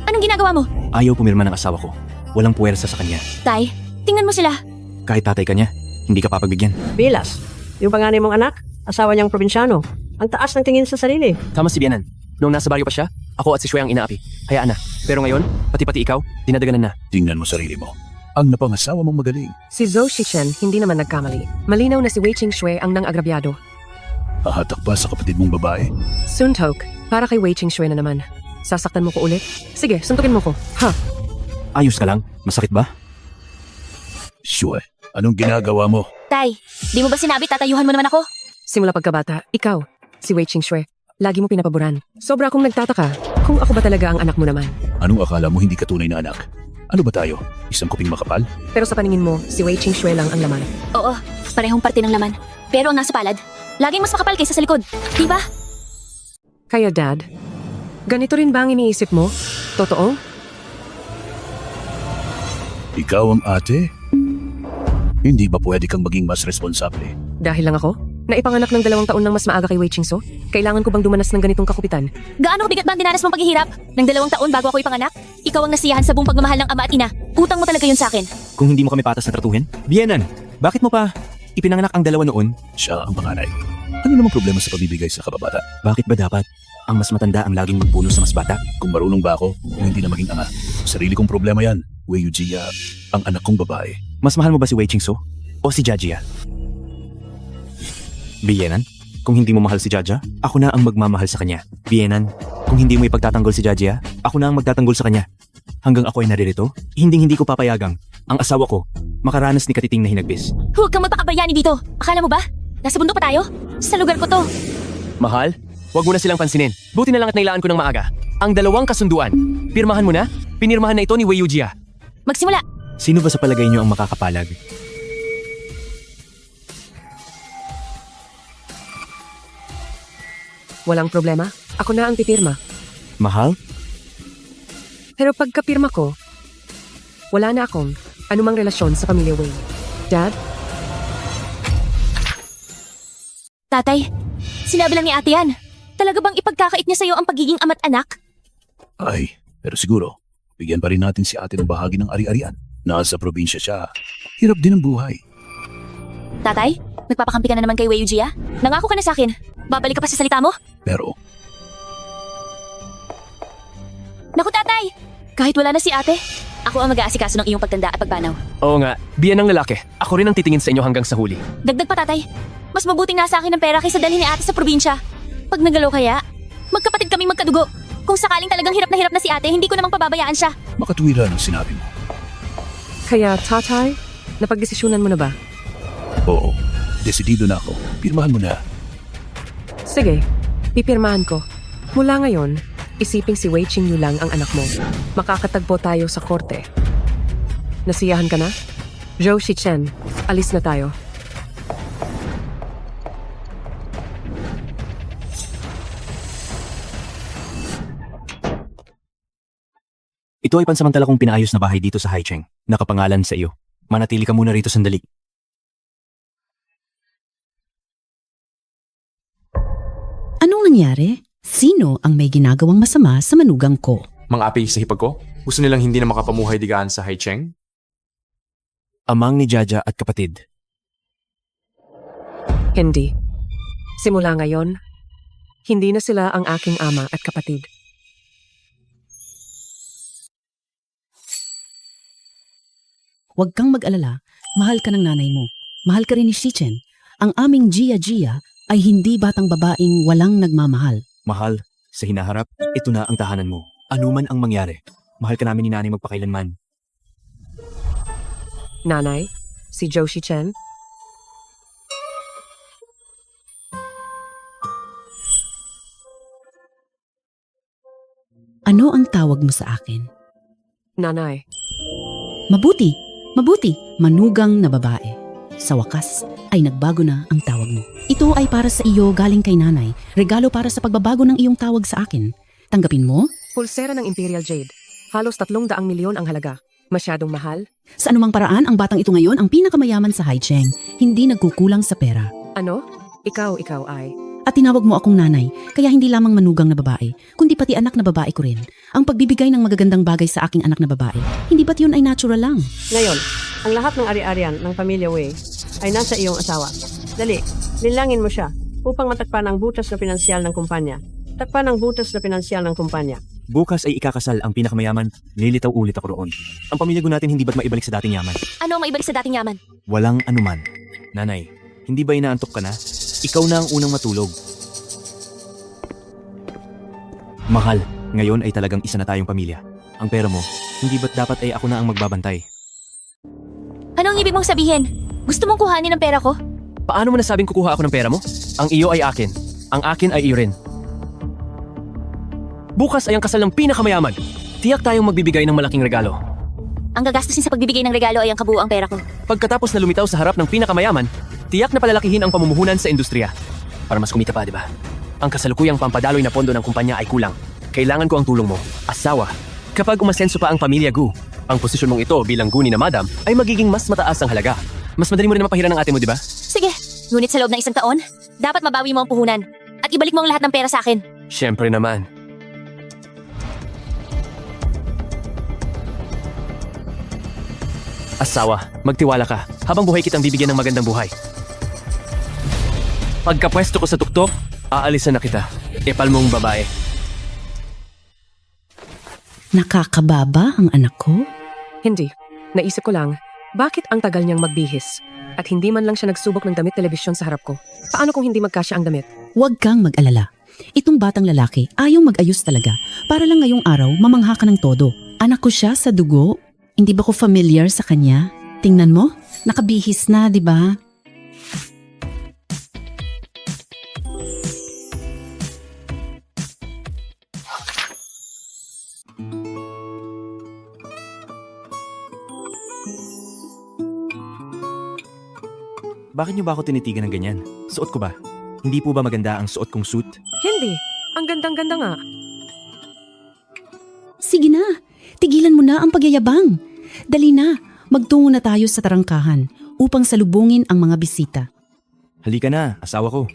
Anong ginagawa mo? Ayaw pumirma ng asawa ko. Walang puwersa sa kanya. Tay, tingnan mo sila. Kahit tatay ka niya, hindi ka papagbigyan. Bilas, yung panganay mong anak, asawa niyang probinsyano. Ang taas ng tingin sa sarili. Tama si Bienan. Noong nasa baryo pa siya, ako at si Shui ang inaapi. Hayaan na. Pero ngayon, pati-pati ikaw, dinadaganan na. Tingnan mo sarili mo. Ang napangasawa mong magaling. Si Zhou Shichen hindi naman nagkamali. Malinaw na si Wei Qingshui ang nang-agrabyado. Hahatak pa sa kapatid mong babae. Suntok, para kay Wei Qingshui na naman. Sasaktan mo ko ulit? Sige, suntukin mo ko. Ha? Ayos ka lang? Masakit ba? Shui, anong ginagawa mo? Tay, di mo ba sinabi tatayuhan mo naman ako? Simula pagkabata, ikaw, si Wei Qingshui, lagi mo pinapaboran. Sobra akong nagtataka kung ako ba talaga ang anak mo naman. Anong akala mo hindi ka tunay na anak? Ano ba tayo? Isang kuping makapal? Pero sa paningin mo, si Wei Qingshui lang ang laman. Oo, parehong parte ng laman. Pero ang nasa palad, laging mas makapal kaysa sa likod. Di ba? Kaya Dad, ganito rin ba ang iniisip mo? Totoo? Ikaw ang ate? Hindi ba pwede kang maging mas responsable? Dahil lang ako? Naipanganak ng 2 taon nang mas maaga kay Wei Qingso? Kailangan ko bang dumanas ng ganitong kakupitan? Gaano kabigat ba ang dinanas mong paghihirap? Nang 2 taon bago ako ipanganak? Ikaw ang nasiyahan sa buong pagmamahal ng ama at ina. Utang mo talaga yun sa akin. Kung hindi mo kami patas na tratuhin? Bienan, bakit mo pa ipinanganak ang 2 noon? Siya ang panganay. Ano namang problema sa pagbibigay sa kababata? Bakit ba dapat ang mas matanda ang laging magpuno sa mas bata? Kung marunong ba ako o hindi na maging ama? Sarili kong problema yan. Wei Yujia, ang anak kong babae. Mas mahal mo ba si Wei Qingso o si Jajia? Bienan, kung hindi mo mahal si Jaja, ako na ang magmamahal sa kanya. Bienan, kung hindi mo ipagtatanggol si Jajia, ako na ang magtatanggol sa kanya. Hanggang ako ay naririto, hindi ko papayagang ang asawa ko makaranas ni katiting na hinagbis. Huwag kang magpakabayani dito. Akala mo ba? Nasa bundok pa tayo? Sa lugar ko to. Mahal, huwag mo na silang pansinin. Buti na lang at nailaan ko ng maaga. Ang 2 kasunduan. Pirmahan mo na? Pinirmahan na ito ni Wei Yujia. Magsimula. Sino ba sa palagay niyo ang makakapalag? Walang problema. Ako na ang pipirma. Mahal? Pero pagkapirma ko, wala na akong anumang relasyon sa pamilya Wei. Dad? Tatay, sinabi lang ni ate yan. Talaga bang ipagkakait niya sa'yo ang pagiging ama't anak? Ay, pero siguro, bigyan pa rin natin si ate ng bahagi ng ari-arian. Nasa probinsya siya. Hirap din ang buhay. Tatay, nagpapakampi ka na naman kay Wei Yujia? Nangako ka na sa akin. Babalik ka pa sa salita mo? Pero, Naku tatay, kahit wala na si ate, ako ang mag-aasikaso ng iyong pagtanda at pagbanaw. Oo nga, biyan ng lalaki. Ako rin ang titingin sa inyo hanggang sa huli. Dagdag pa tatay, mas mabuting nasa akin ng pera kaysa dalhin ni ate sa probinsya. Pag nagalaw kaya, magkapatid kaming magkadugo. Kung sakaling talagang hirap na si ate, hindi ko namang pababayaan siya. makatwira ng sinabi mo. Kaya, tatay, napagdesisyonan mo na ba? Oo, desidido na ako. Pirmahan mo na. Sige, pipirmahan ko. Mula ngayon, isiping si Wei Qingyu lang ang anak mo. Makakatagpo tayo sa korte. Nasiyahan ka na? Zhou Shichen, alis na tayo. Ito ay pansamantala kong pinaayos na bahay dito sa Haicheng. Nakapangalan sa iyo. Manatili ka muna rito sandali. Anong nangyari? Sino ang may ginagawang masama sa manugang ko? Mga api sa hipag ko? Gusto nilang hindi na makapamuhay digaan sa Haicheng? Amang ni Jaja at kapatid. Hindi. Simula ngayon, hindi na sila ang aking ama at kapatid. Huwag kang mag-alala, mahal ka ng nanay mo. Mahal ka rin ni Shichen. Ang aming Gia ay hindi batang babaeng walang nagmamahal. Mahal, sa hinaharap, ito na ang tahanan mo. Ano man ang mangyari, mahal ka namin ni nanay magpakailanman. Nanay, si Zhou Shichen. Ano ang tawag mo sa akin? Nanay, Mabuti, manugang na babae. Sa wakas, ay nagbago na ang tawag mo. Ito ay para sa iyo galing kay nanay. Regalo para sa pagbabago ng iyong tawag sa akin. Tanggapin mo? pulsera ng Imperial Jade. Halos 300 milyon ang halaga. Masyadong mahal? Sa anumang paraan, ang batang ito ngayon ang pinakamayaman sa Haicheng. Hindi nagkukulang sa pera. Ano? Ikaw ay. At tinawag mo akong nanay, kaya hindi lamang manugang na babae, kundi pati anak na babae ko rin. Ang pagbibigay ng magagandang bagay sa aking anak na babae, hindi ba't yun ay natural lang? Ngayon, ang lahat ng ari-arian ng pamilya Wei ay nasa iyong asawa. Dali, linlangin mo siya upang matakpan ang butas na pinansyal ng kumpanya. Takpan ang butas na pinansyal ng kumpanya. Bukas ay ikakasal ang pinakamayaman, lilitaw ulit ako roon. Ang pamilya ko natin hindi ba't maibalik sa dating yaman? Ano ang maibalik sa dating yaman? Walang anuman. Nanay, hindi ba inaantok ka na? Ikaw na ang unang matulog. Mahal, ngayon ay talagang isa na tayong pamilya. Ang pera mo, hindi ba't dapat ay ako na ang magbabantay? Ano ang ibig mong sabihin? Gusto mong kuhanin ang pera ko? Paano mo nasabing kukuha ako ng pera mo? Ang iyo ay akin. Ang akin ay iyo rin. Bukas ay ang kasal ng pinakamayaman. Tiyak tayong magbibigay ng malaking regalo. Ang gagastusin sa pagbibigay ng regalo ay ang kabuuang pera ko. Pagkatapos na lumitaw sa harap ng pinakamayaman, tiyak na palalakihin ang pamumuhunan sa industriya. Para mas kumita pa, di ba? Ang kasalukuyang pampadaloy na pondo ng kumpanya ay kulang. Kailangan ko ang tulong mo, asawa. Kapag umasenso pa ang pamilya Gu, ang posisyon mong ito bilang Gu ni na madam ay magiging mas mataas ang halaga. Mas madali mo rin mapahiran ng ate mo, di ba? Sige, ngunit sa loob ng 1 taon, dapat mabawi mo ang puhunan at ibalik mo ang lahat ng pera sa akin. Siyempre naman. Asawa, magtiwala ka. Habang buhay kitang bibigyan ng magandang buhay. Pagkapwesto ko sa tuktok, aalisan na kita. Epal mong babae. Nakakababa ang anak ko? Hindi. Naisip ko lang, bakit ang tagal niyang magbihis? At hindi man lang siya nagsubok ng damit telebisyon sa harap ko. Paano kung hindi magkasya ang damit? Huwag kang mag-alala. Itong batang lalaki ayaw mag-ayos talaga. Para lang ngayong araw, mamangha ka ng todo. Anak ko siya sa dugo. Hindi ba ko familiar sa kanya? Tingnan mo, nakabihis na, di ba? Bakit niyo ba ako tinitigan ng ganyan? Suot ko ba? Hindi po ba maganda ang suot kong suit? Hindi. Ang gandang-ganda nga. Sige na, tigilan mo na ang pagyayabang. Dali na, magtungo na tayo sa tarangkahan upang salubungin ang mga bisita. Halika na, asawa ko.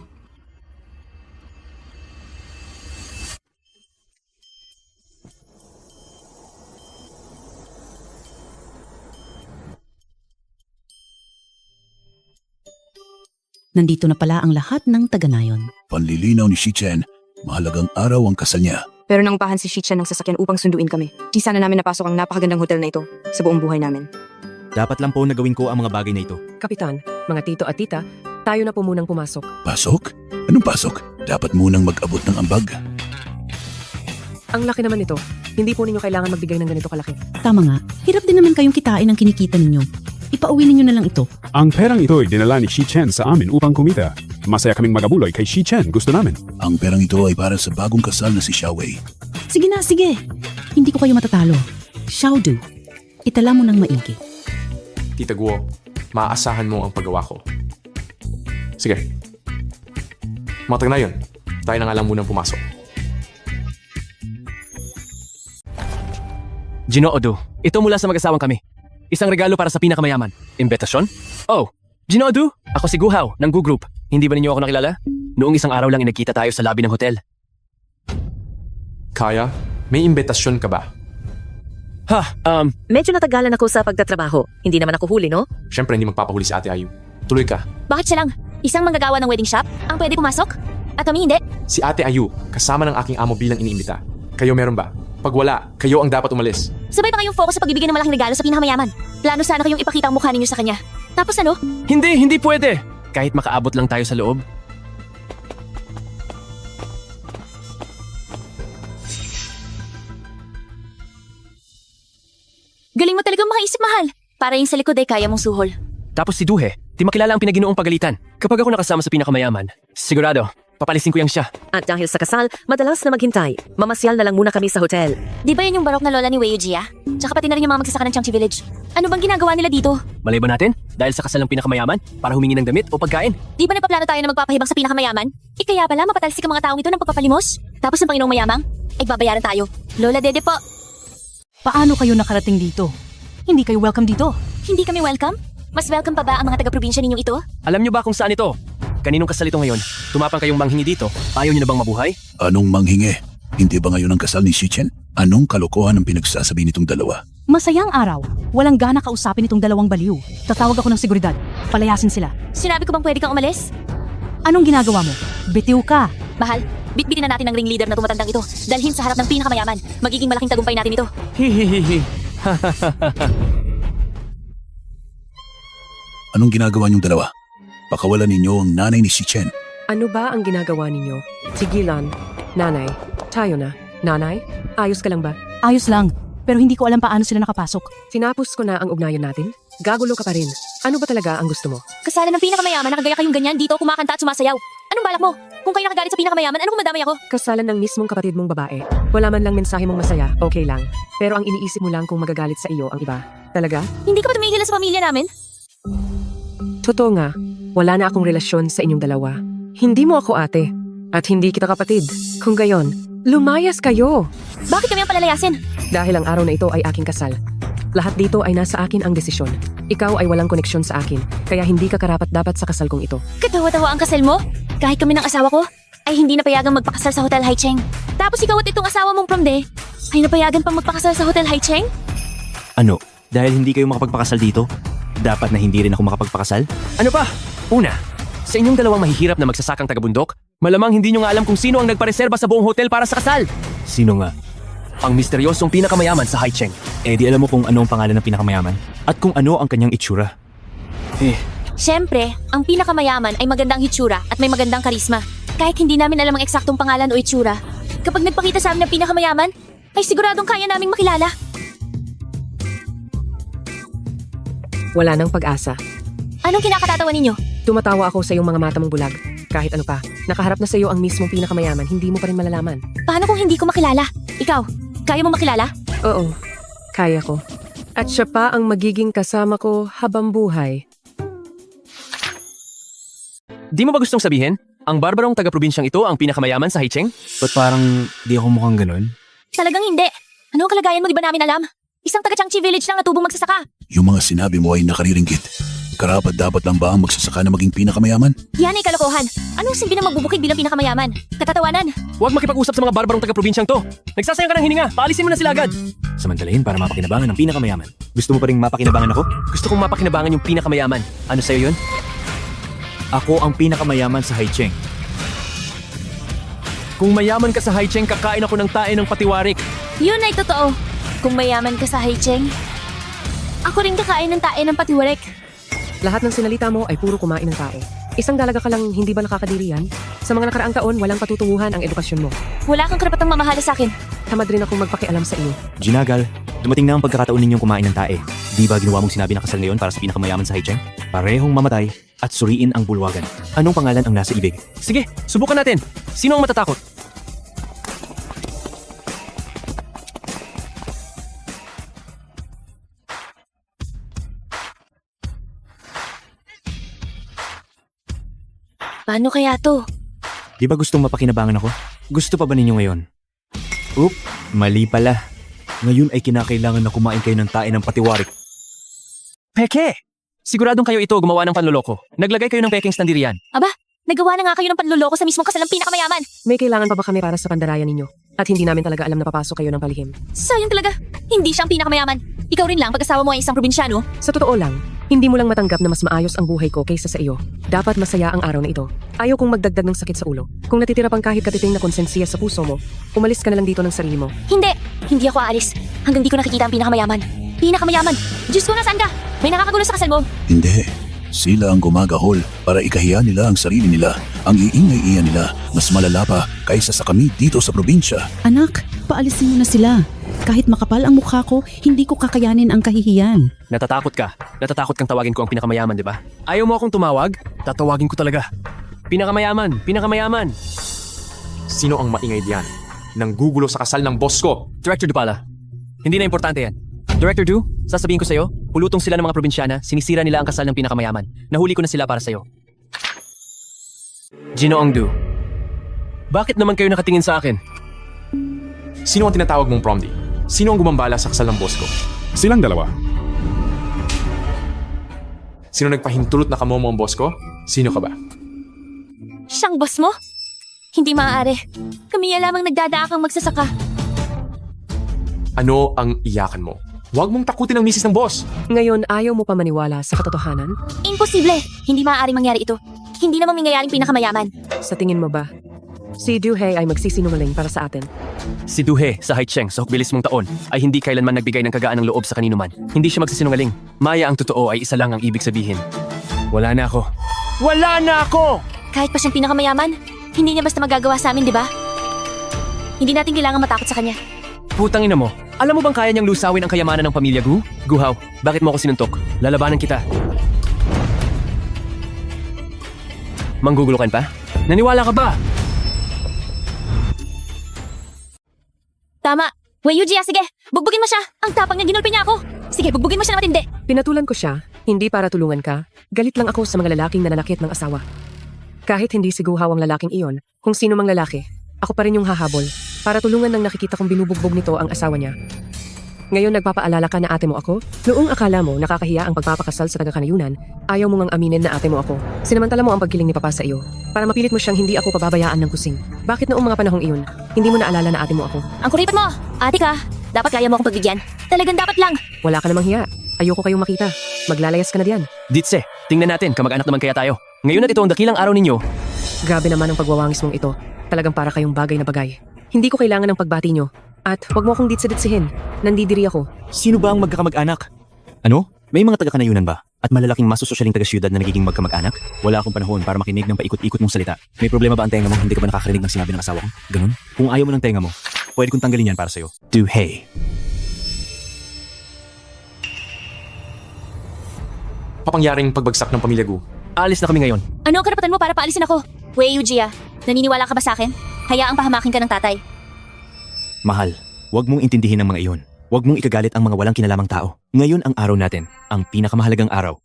Nandito na pala ang lahat ng taga-nayon. Panlilinaw ni Shichen, mahalagang araw ang kasal niya. Pero naupahan si Shichen ng sasakyan upang sunduin kami. Di sana namin napasok ang napakagandang hotel na ito sa buong buhay namin. Dapat lang po nagawin ko ang mga bagay na ito. Kapitan, mga tito at tita, tayo na po munang pumasok. Pasok? Anong pasok? Dapat munang mag-abot ng ambag. Ang laki naman nito. Hindi po ninyo kailangan magbigay ng ganito kalaki. Tama nga, hirap din naman kayong kitain ang kinikita ninyo. Ipauwi ninyo na lang ito. Ang perang ito ay dinala ni Shi Chen sa amin upang kumita. Masaya kaming magabuloy kay Shi Chen, gusto namin. Ang perang ito ay para sa bagong kasal na si Xiaowei. Sige na, sige. Hindi ko kayo matatalo. Xiaodu, itala mo ng maigi. Tita Guo, maaasahan mo ang paggawa ko. Sige. Mga taga-nayon, tayo na nga lang munang pumasok. Ginoodo, ito mula sa mag-asawang kami. Isang regalo para sa pinakamayaman. Imbetasyon? Oh, Ginoodo, ako si Guhaw ng Gu Group. Hindi ba ninyo ako nakilala? Noong isang araw lang inagkita tayo sa lobby ng hotel. Kaya, may imbitasyon ka ba? Medyo natagalan ako sa pagtatrabaho. Hindi naman ako huli, no? Siyempre hindi magpapahuli si Ate Ayu. Tuloy ka. Bakit siya lang? Isang manggagawa ng wedding shop? Ang pwede pumasok? At kami hindi? Si Ate Ayu, kasama ng aking amo bilang iniimbita. Kayo meron ba? Pag wala, kayo ang dapat umalis. Sabay pa kayong focus sa pagbibigay ng malaking regalo sa pinakamayaman. Plano sana kayong ipakita ang mukha ninyo sa kanya. Tapos ano? Hindi pwede! Kahit makaabot lang tayo sa loob. Galing mo talagang makaisip, mahal. Para yung sa likod ay kaya mong suhol. Tapos si Duhe, di makilala ang pinaginoong pagalitan. Kapag ako nakasama sa pinakamayaman, sigurado, papalisin ko yang siya. At dahil sa kasal, madalas na maghintay. Mamasyal na lang muna kami sa hotel. Di ba yun yung barok na lola ni Wei Jia? Tsaka pati na rin yung mga magsasaka ng Changchi Village. Ano bang ginagawa nila dito? Malay ba natin? Dahil sa kasal ng pinakamayaman, para humingi ng damit o pagkain? Di ba nagpaplano tayo na magpapahibang sa pinakamayaman? Kaya pala mapatalsik ang mga taong ito ng pagpapalimos? Tapos ng Panginoong Mayamang? Ay babayaran tayo. Lola Dede po. Paano kayo nakarating dito? Hindi kayo welcome dito. Hindi kami welcome? Mas welcome pa ba ang mga taga-probinsya ninyong ito? Alam nyo ba kung saan ito? Kaninong kasal ito ngayon? Tumapang kayong manghingi dito. Ayaw nyo na bang mabuhay? Anong manghingi? Hindi ba ngayon ang kasal ni Shi Chen? Anong kalokohan ang pinagsasabi nitong dalawa? Masayang araw. Walang gana kausapin itong dalawang baliw. Tatawag ako ng seguridad. Palayasin sila. Sinabi ko bang pwede kang umalis? Anong ginagawa mo? Bitiw ka. Mahal, bitbitin na natin ang ringleader na tumatandang ito. Dalhin sa harap ng pinakamayaman. Magiging malaking tagumpay natin ito. Hihihihi. Anong ginagawa niyong dalawa? Pakawalan ninyo ang nanay ni Shi Chen. Ano ba ang ginagawa ninyo? Sigilan. Nanay, tayo na. Nanay, ayos ka lang ba? Ayos lang. Pero hindi ko alam paano sila nakapasok. Sinapos ko na ang ugnayan natin. Gagulo ka pa rin. Ano ba talaga ang gusto mo? Kasalan ng pinakamayaman, nakagaya kayong ganyan dito, kumakanta at sumasayaw. Anong balak mo? Kung kayo nakagalit sa pinakamayaman, ano kung madamay ako? Kasalan ng mismong kapatid mong babae. Wala man lang mensahe mong masaya, okay lang. Pero ang iniisip mo lang kung magagalit sa iyo ang iba. Talaga? Hindi ka ba tumigil sa pamilya namin? Totoo nga, wala na akong relasyon sa inyong dalawa. Hindi mo ako ate. At hindi kita kapatid. Kung gayon, lumayas kayo. Bakit kami ang palalayasin? Dahil ang araw na ito ay aking kasal. Lahat dito ay nasa akin ang desisyon. Ikaw ay walang koneksyon sa akin, kaya hindi ka karapat-dapat sa kasal kong ito. Katawa-tawa ang kasal mo? Kahit kami ng asawa ko, ay hindi napayagang magpakasal sa Hotel Haicheng. Tapos ikaw at itong asawa mong promde, ay napayagan pang magpakasal sa Hotel Haicheng? Ano? Dahil hindi kayo makapagpakasal dito? Dapat na hindi rin ako makapagpakasal? Ano pa? Una, sa inyong dalawang mahihirap na magsasakang taga-bundok, malamang hindi nyo nga alam kung sino ang nagpareserba sa buong hotel para sa kasal. Sino nga? Ang misteryosong pinakamayaman sa Haicheng. Eh di alam mo kung ano ang pangalan ng pinakamayaman? At kung ano ang kanyang itsura? Siyempre, ang pinakamayaman ay magandang hitsura at may magandang karisma. Kahit hindi namin alam ang eksaktong pangalan o itsura, kapag nagpakita sa amin ng pinakamayaman, ay siguradong kaya naming makilala. Wala nang pag-asa. Anong kinakatatawa ninyo? Tumatawa ako sa iyong mga mata mong bulag. Kahit ano pa, nakaharap na sa iyo ang mismong pinakamayaman, hindi mo pa rin malalaman. Paano kung hindi ko makilala? Ikaw, kaya mo makilala? Oo, kaya ko. At siya pa ang magiging kasama ko habang buhay. Di mo ba gustong sabihin? Ang barbarong taga-probinsyang ito ang pinakamayaman sa Haicheng? Ba't parang di ako mukhang ganun? Talagang hindi. Ano ang kalagayan mo, di ba namin alam? Isang taga-Changchi Village lang na tubong magsasaka. Yung mga sinabi mo ay nakariringgit. Karapat dapat lang ba ang magsasaka na maging pinakamayaman? Yan ay kalokohan. Anong silbi ng magbubukid bilang pinakamayaman? Katatawanan. Huwag makipag-usap sa mga barbarong taga-probinsyang to. Nagsasayang ka ng hininga. Paalisin mo na sila agad. Samantalahin para mapakinabangan ang pinakamayaman. Gusto mo pa rin mapakinabangan ako? Gusto kong mapakinabangan yung pinakamayaman. Ano sa'yo yun? Ako ang pinakamayaman sa Haicheng. Kung mayaman ka sa Haicheng, kakain ako ng tae ng patiwarik. Yun ay totoo. Kung mayaman ka sa Haicheng, ako rin kakain ng tae ng patiwarik. Lahat ng sinalita mo ay puro kumain ng tao. Isang dalaga ka lang, hindi ba nakakadiri yan? Sa mga nakaraang taon, walang patutunguhan ang edukasyon mo. Wala kang karapatang mamahala sa akin. Tamad rin akong magpakialam sa iyo. Ginagal, dumating na ang pagkakataon ninyong kumain ng tae. Di ba ginawa mong sinabi na kasal ngayon para sa pinakamayaman sa Haicheng? Parehong mamatay at suriin ang bulwagan. Anong pangalan ang nasa ibig? Sige, subukan natin. Sino ang matatakot? Paano kaya to? Di ba gustong mapakinabangan ako? Gusto pa ba ninyo ngayon? Oop, mali pala. Ngayon ay kinakailangan na kumain kayo ng tae ng patiwarik. Peke! Siguradong kayo ito gumawa ng panloloko. Naglagay kayo ng peking standirian. Aba, nagawa na nga kayo ng panluloko sa mismong kasal ng pinakamayaman. May kailangan pa ba kami para sa pandarayan ninyo? At hindi namin talaga alam na papasok kayo ng palihim. Sayang talaga. Hindi siya ang pinakamayaman. Ikaw rin lang pag-asawa mo ay isang probinsyano. Sa totoo lang, hindi mo lang matanggap na mas maayos ang buhay ko kaysa sa iyo. Dapat masaya ang araw na ito. Ayaw kong magdagdag ng sakit sa ulo. Kung natitira pang kahit katiting na konsensiya sa puso mo, umalis ka na lang dito ng sarili mo. Hindi! Hindi ako aalis. Hanggang di ko nakikita ang pinakamayaman. Pinakamayaman! Diyos ko, nasaan ka? May nakakagulo sa kasal mo. Hindi. Sila ang gumagahol para ikahiya nila ang sarili nila. Ang iingay-iya nila, mas malala pa kaysa sa kami dito sa probinsya. Anak, paalisin mo na sila. Kahit makapal ang mukha ko, hindi ko kakayanin ang kahihiyan. Natatakot ka. Natatakot kang tawagin ko ang pinakamayaman, di ba? Ayaw mo akong tumawag? Tatawagin ko talaga. Pinakamayaman! Pinakamayaman! Sino ang maingay diyan? Nanggugulo sa kasal ng boss ko. Director Dupala. Hindi na importante yan. Director Du, sasabihin ko sa'yo, pulutong sila ng mga probinsyana, sinisira nila ang kasal ng pinakamayaman. Nahuli ko na sila para sa'yo. Ginoong Du, bakit naman kayo nakatingin sa akin? Sino ang tinatawag mong Promdi? Sino ang gumambala sa kasal ng boss ko? Silang dalawa. Sino nagpahintulot na kamomo ang boss ko? Sino ka ba? Siyang boss mo? Hindi maaari. Kami lamang nagdadaakang magsasaka. Ano ang iyakan mo? Huwag mong takutin ang misis ng boss. Ngayon, ayaw mo pa maniwala sa katotohanan? Imposible! Hindi maaaring mangyari ito. Hindi naman mangyayaring pinakamayaman. Sa tingin mo ba, si Duhei ay magsisinungaling para sa atin? Si Duhe sa Haicheng sa hukbilis mong taon ay hindi kailanman nagbigay ng kagaan ng loob sa kanino man. Hindi siya magsisinungaling. Maya ang totoo ay isa lang ang ibig sabihin. Wala na ako. Wala na ako! Kahit pa siyang pinakamayaman, hindi niya basta magagawa sa amin, di ba? Hindi natin kailangan matakot sa kanya. Putang ina mo. Alam mo bang kaya niyang lusawin ang kayamanan ng pamilya Gu? Guhaw, bakit mo ako sinuntok? Lalabanan kita. Manggugulo ka pa? Naniwala ka ba? Tama. Wei Yujia, sige. Bugbugin mo siya. Ang tapang niya, ginulpi niya ako. Sige, bugbugin mo siya na matindi. Pinatulan ko siya, hindi para tulungan ka. Galit lang ako sa mga lalaking nananakit ng asawa. Kahit hindi si Guhaw ang lalaking iyon, kung sino mang lalaki, ako pa rin yung hahabol. Para tulungan ng nakikita kong binubugbog nito ang asawa niya. Ngayon nagpapaalala ka na ate mo ako? Noong akala mo nakakahiya ang pagpapakasal sa taga-kanayunan, ayaw mo ngang aminin na ate mo ako. Sinamantala mo ang pagkiling ni Papa sa iyo. Para mapilit mo siyang hindi ako pababayaan ng kusing. Bakit noong mga panahong iyon, hindi mo naalala na ate mo ako? Ang kuripat mo! Ate ka, dapat kaya mo akong pagbigyan. Talagang dapat lang. Wala ka namang hiya. Ayoko kayong makita. Maglalayas ka na diyan. Ditse, tingnan natin, kamag-anak naman kaya tayo. Ngayon at ito ang dakilang araw ninyo. Grabe naman ang pagwawangis mong ito. Talagang para kayong bagay na bagay. Hindi ko kailangan ng pagbati nyo. At huwag mo akong ditsa-ditsihin. Nandidiri ako. Sino ba ang magkakamag-anak? Ano? May mga taga-kanayunan ba? At malalaking masososyaling taga-syudad na nagiging magkamag-anak? Wala akong panahon para makinig ng paikot-ikot mong salita. May problema ba ang tenga mo? Hindi ka ba nakakarinig ng sinabi ng asawa ko? Ganun? Kung ayaw mo ng tenga mo, pwede kong tanggalin yan para sa'yo. Duhei. Papangyaring pagbagsak ng pamilya Gu. Alis na kami ngayon. Ano ang karapatan mo para paalisin ako? Wei Yujia, naniniwala ka ba sa akin? Hayaang pahamakin ka ng tatay. Mahal, huwag mong intindihin ang mga iyon. Huwag mong ikagalit ang mga walang kinalamang tao. Ngayon ang araw natin, ang pinakamahalagang araw.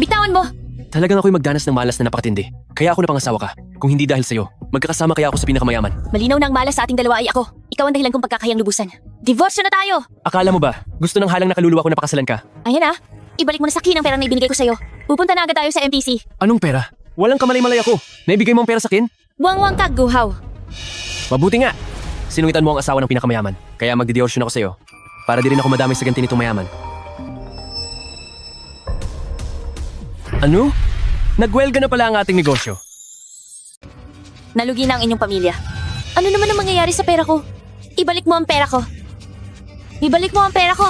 Bitawan mo! Talagang ako'y magdanas ng malas na napakatindi. Kaya ako napangasawa ka. Kung hindi dahil sa'yo, magkakasama kaya ako sa pinakamayaman. Malinaw na ang malas sa ating dalawa ay ako. Ikaw ang dahilan kung pagkakayang lubusan. Divorce na tayo! Akala mo ba, gusto ng halang nakaluluwa ko na pakasalan ka? Ayan ah, ibalik mo na sa akin ang perang na ibinigay ko sa'yo. Pupunta na agad tayo sa MPC. Anong pera? Walang kamalay-malay ako. Naibigay mo ang pera sa akin? Buwang-wang ka, Guhaw. Mabuti nga. Sinungitan mo ang asawa ng pinakamayaman. Kaya magdidiyorsyon ako sa'yo. Para di rin ako madamay sa ganti nitong mayaman. Ano? Nagwelga na pala ang ating negosyo. Nalugi na ang inyong pamilya. Ano naman ang mangyayari sa pera ko? Ibalik mo ang pera ko. Ibalik mo ang pera ko.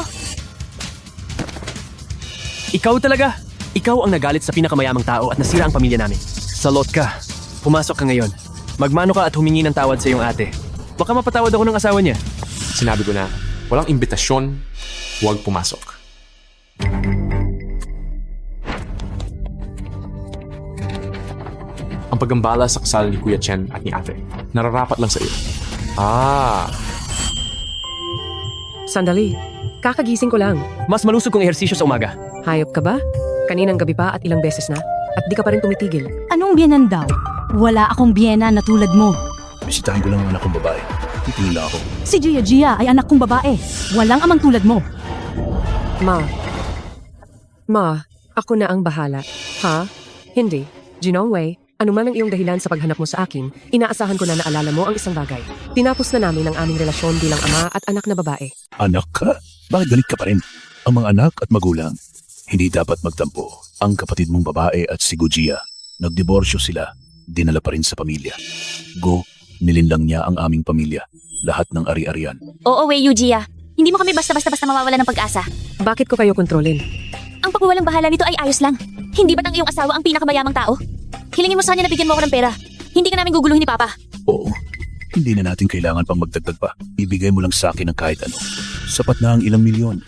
Ikaw talaga. Ikaw ang nagalit sa pinakamayamang tao at nasira ang pamilya namin. Salot ka. Pumasok ka ngayon. Magmano ka at humingi ng tawad sa iyong ate. Baka mapatawad ako ng asawa niya. Sinabi ko na, walang imbitasyon, huwag pumasok. Ang paggambala sa kasal ni Kuya Chen at ni ate, nararapat lang sa iyo. Sandali. Kakagising ko lang. Mas malusog kong ehersisyo sa umaga. Hayop ka ba? Kaninang gabi pa at ilang beses na? At di ka pa rin tumitigil. Anong biyenan daw? Wala akong biyena na tulad mo. Bisitahin ko lang ang anak kong babae. Titingin lang ako. Si Gia ay anak kong babae. Walang amang tulad mo. Ma, ako na ang bahala. Ha? Hindi. Jinong Wei, ano man ang iyong dahilan sa paghanap mo sa akin, inaasahan ko na naalala mo ang isang bagay. Tinapos na namin ang aming relasyon bilang ama at anak na babae. Anak ka? Bakit galit ka pa rin? Ang mga anak at magulang, hindi dapat magtampo. Ang kapatid mong babae at si Gujia, nagdiborsyo sila, dinala pa rin sa pamilya. Nilinlang niya ang aming pamilya, lahat ng ari-arian. Oo, Wei Gia. Hindi mo kami basta-basta mawawala ng pag-asa. Bakit ko kayo kontrolin? Ang pagwawalang bahala nito ay ayos lang. Hindi ba't ang iyong asawa ang pinakamayamang tao? Hilingin mo sa kanya na bigyan mo ako ng pera. Hindi ka namin guguluhin ni Papa. Oo, hindi na natin kailangan pang magdagdag pa. Ibigay mo lang sa akin ng kahit ano. Sapat na ang ilang milyon.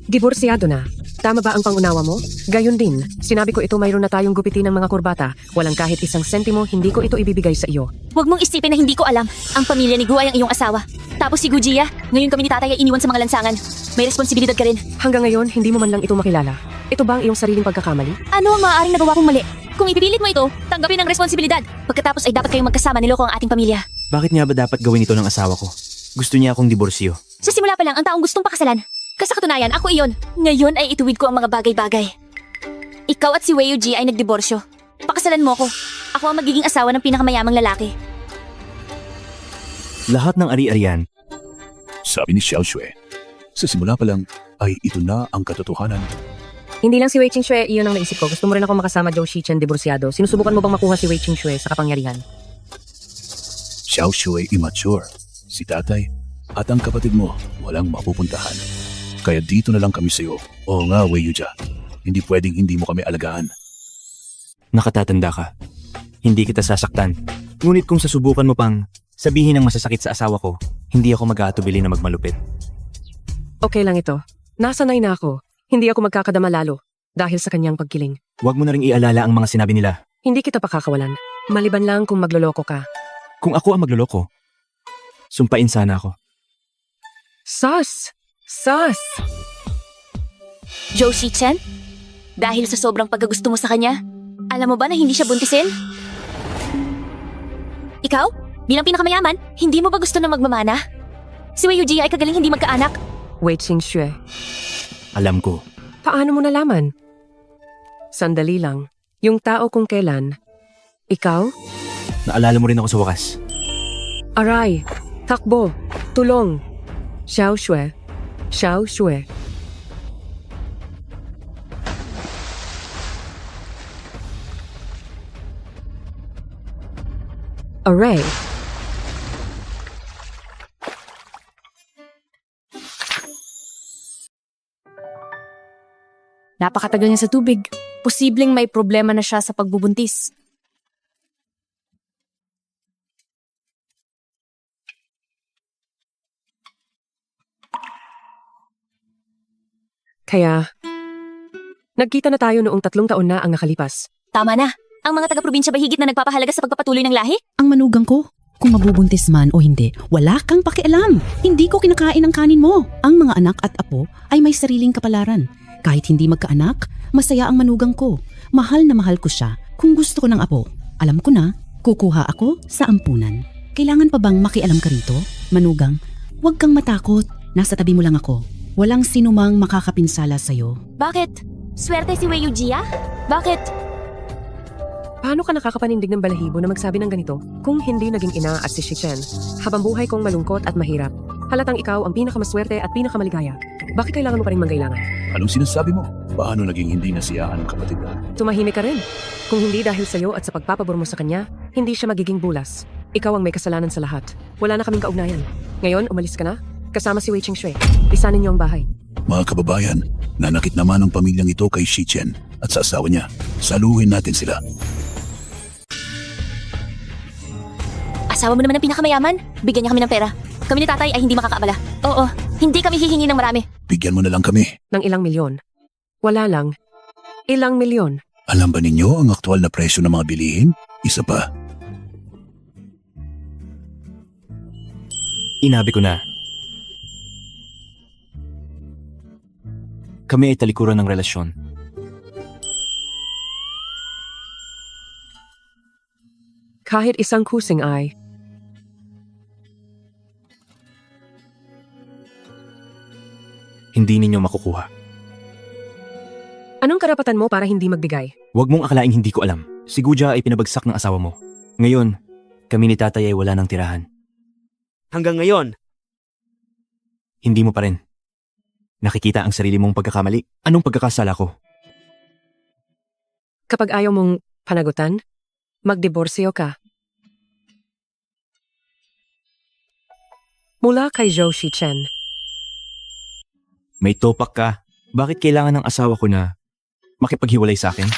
Diborsyado na. Tama ba ang pangunawa mo? Gayon din, sinabi ko ito mayroon na tayong gupitin ng mga kurbata. Walang kahit isang sentimo, hindi ko ito ibibigay sa iyo. Huwag mong isipin na hindi ko alam. Ang pamilya ni Gu ay ang iyong asawa. Tapos si Gujia, ngayon kami ni tatay ay iniwan sa mga lansangan. May responsibilidad ka rin. Hanggang ngayon, hindi mo man lang ito makilala. Ito ba ang iyong sariling pagkakamali? Ano ang maaaring nagawa kong mali? Kung ipipilit mo ito, tanggapin ang responsibilidad. Pagkatapos ay dapat kayong magkasama niloko ang ating pamilya. Bakit nga ba dapat gawin ito ng asawa ko? Gusto niya akong diborsyo. Sa simula pa lang, ang taong gustong pakasalan. Kasakatunayan, ako iyon. Ngayon ay ituwid ko ang mga bagay-bagay. Ikaw at si Wei Ji ay nagdiborsyo. Pakasalan mo ko. Ako ang magiging asawa ng pinakamayamang lalaki. Lahat ng ari-arian. Sabi ni Xiao Shui, sa simula pa lang ay ito na ang katotohanan. Hindi lang si Wei Qingxue, iyon ang naisip ko. Gusto mo rin ako makasama Zhou Shichen diborsyado. Sinusubukan mo bang makuha si Wei Qingxue sa kapangyarihan? Xiao Shui immature, si tatay, at ang kapatid mo walang mapupuntahan. Kaya dito na lang kami sa'yo. Oo nga, Wei Yuja. Hindi pwedeng hindi mo kami alagaan. Nakatatanda ka. Hindi kita sasaktan. Ngunit kung sasubukan mo pang sabihin ng masasakit sa asawa ko, hindi ako mag-aatubili na magmalupit. Okay lang ito. Nasanay na ako. Hindi ako magkakadama lalo dahil sa kanyang pagkiling. Huwag mo na ring ialala ang mga sinabi nila. Hindi kita pakakawalan. Maliban lang kung magloloko ka. Kung ako ang magloloko, sumpain sana ako. Sus! Zhou Shichen? Dahil sa sobrang pagkagusto mo sa kanya, alam mo ba na hindi siya buntisin? Ikaw? Bilang pinakamayaman, hindi mo ba gusto na magmamana? Si Wei Yuji ay kagaling hindi magkaanak. Wei Qingxue. Alam ko. Paano mo nalaman? Sandali lang. Yung tao kung kailan. Ikaw? Naalala mo rin ako sa wakas. Aray! Takbo! Tulong! Xiao Shui. Xiao Shui. Aray! Napakatagal niya sa tubig. Posibleng may problema na siya sa pagbubuntis. Kaya, nagkita na tayo noong 3 taon na ang nakalipas. Tama na. Ang mga taga-probinsya ba higit na nagpapahalaga sa pagpapatuloy ng lahi? Ang manugang ko, kung mabubuntis man o hindi, wala kang pakialam. Hindi ko kinakain ang kanin mo. Ang mga anak at apo ay may sariling kapalaran. Kahit hindi magkaanak, masaya ang manugang ko. Mahal na mahal ko siya. Kung gusto ko ng apo, alam ko na, kukuha ako sa ampunan. Kailangan pa bang makialam ka rito? Manugang, huwag kang matakot. Nasa tabi mo lang ako. Walang sinumang makakapinsala sa'yo. Bakit? Swerte si Wei Yuji, ah? Bakit? Paano ka nakakapanindig ng balahibo na magsabi ng ganito? Kung hindi naging ina at si Shichen, habang buhay kong malungkot at mahirap, halatang ikaw ang pinakamaswerte at pinakamaligaya. Bakit kailangan mo pa rin mangailangan? Anong sinasabi mo? Paano naging hindi nasiyaan ang kapatid na? Tumahimik ka rin. Kung hindi dahil sa'yo at sa pagpapabor mo sa kanya, hindi siya magiging bulas. Ikaw ang may kasalanan sa lahat. Wala na kaming kaugnayan. Ngayon, umalis ka na? Kasama si Wei Qingxue. Lisanin niyo ang bahay. Mga kababayan, nanakit naman ang pamilyang ito kay Shichen. at sa asawa niya. Saluhin natin sila. Asawa mo naman ang pinakamayaman. Bigyan niya kami ng pera. Kami ni tatay ay hindi makakaabala. Oo, hindi kami hihingi ng marami. Bigyan mo na lang kami. Ng ilang milyon. Wala lang. Ilang milyon. Alam ba ninyo ang aktual na presyo ng mga bilihin? Isa pa. Inabi ko na. Kami ay talikuran ng relasyon. Kahit isang kusing ay. Hindi ninyo makukuha. Anong karapatan mo para hindi magbigay? Huwag mong akalaing hindi ko alam. Si Guja ay pinabagsak ng asawa mo. Ngayon, kami ni tatay ay wala ng tirahan. Hanggang ngayon, Hindi mo pa rin. Nakikita ang sarili mong pagkakamali. Anong pagkakasala ko? Kapag ayaw mong panagutan, magdiborsyo ka. Mula kay Zhou Shichen. May topak ka. Bakit kailangan ng asawa ko na makipaghiwalay sa akin?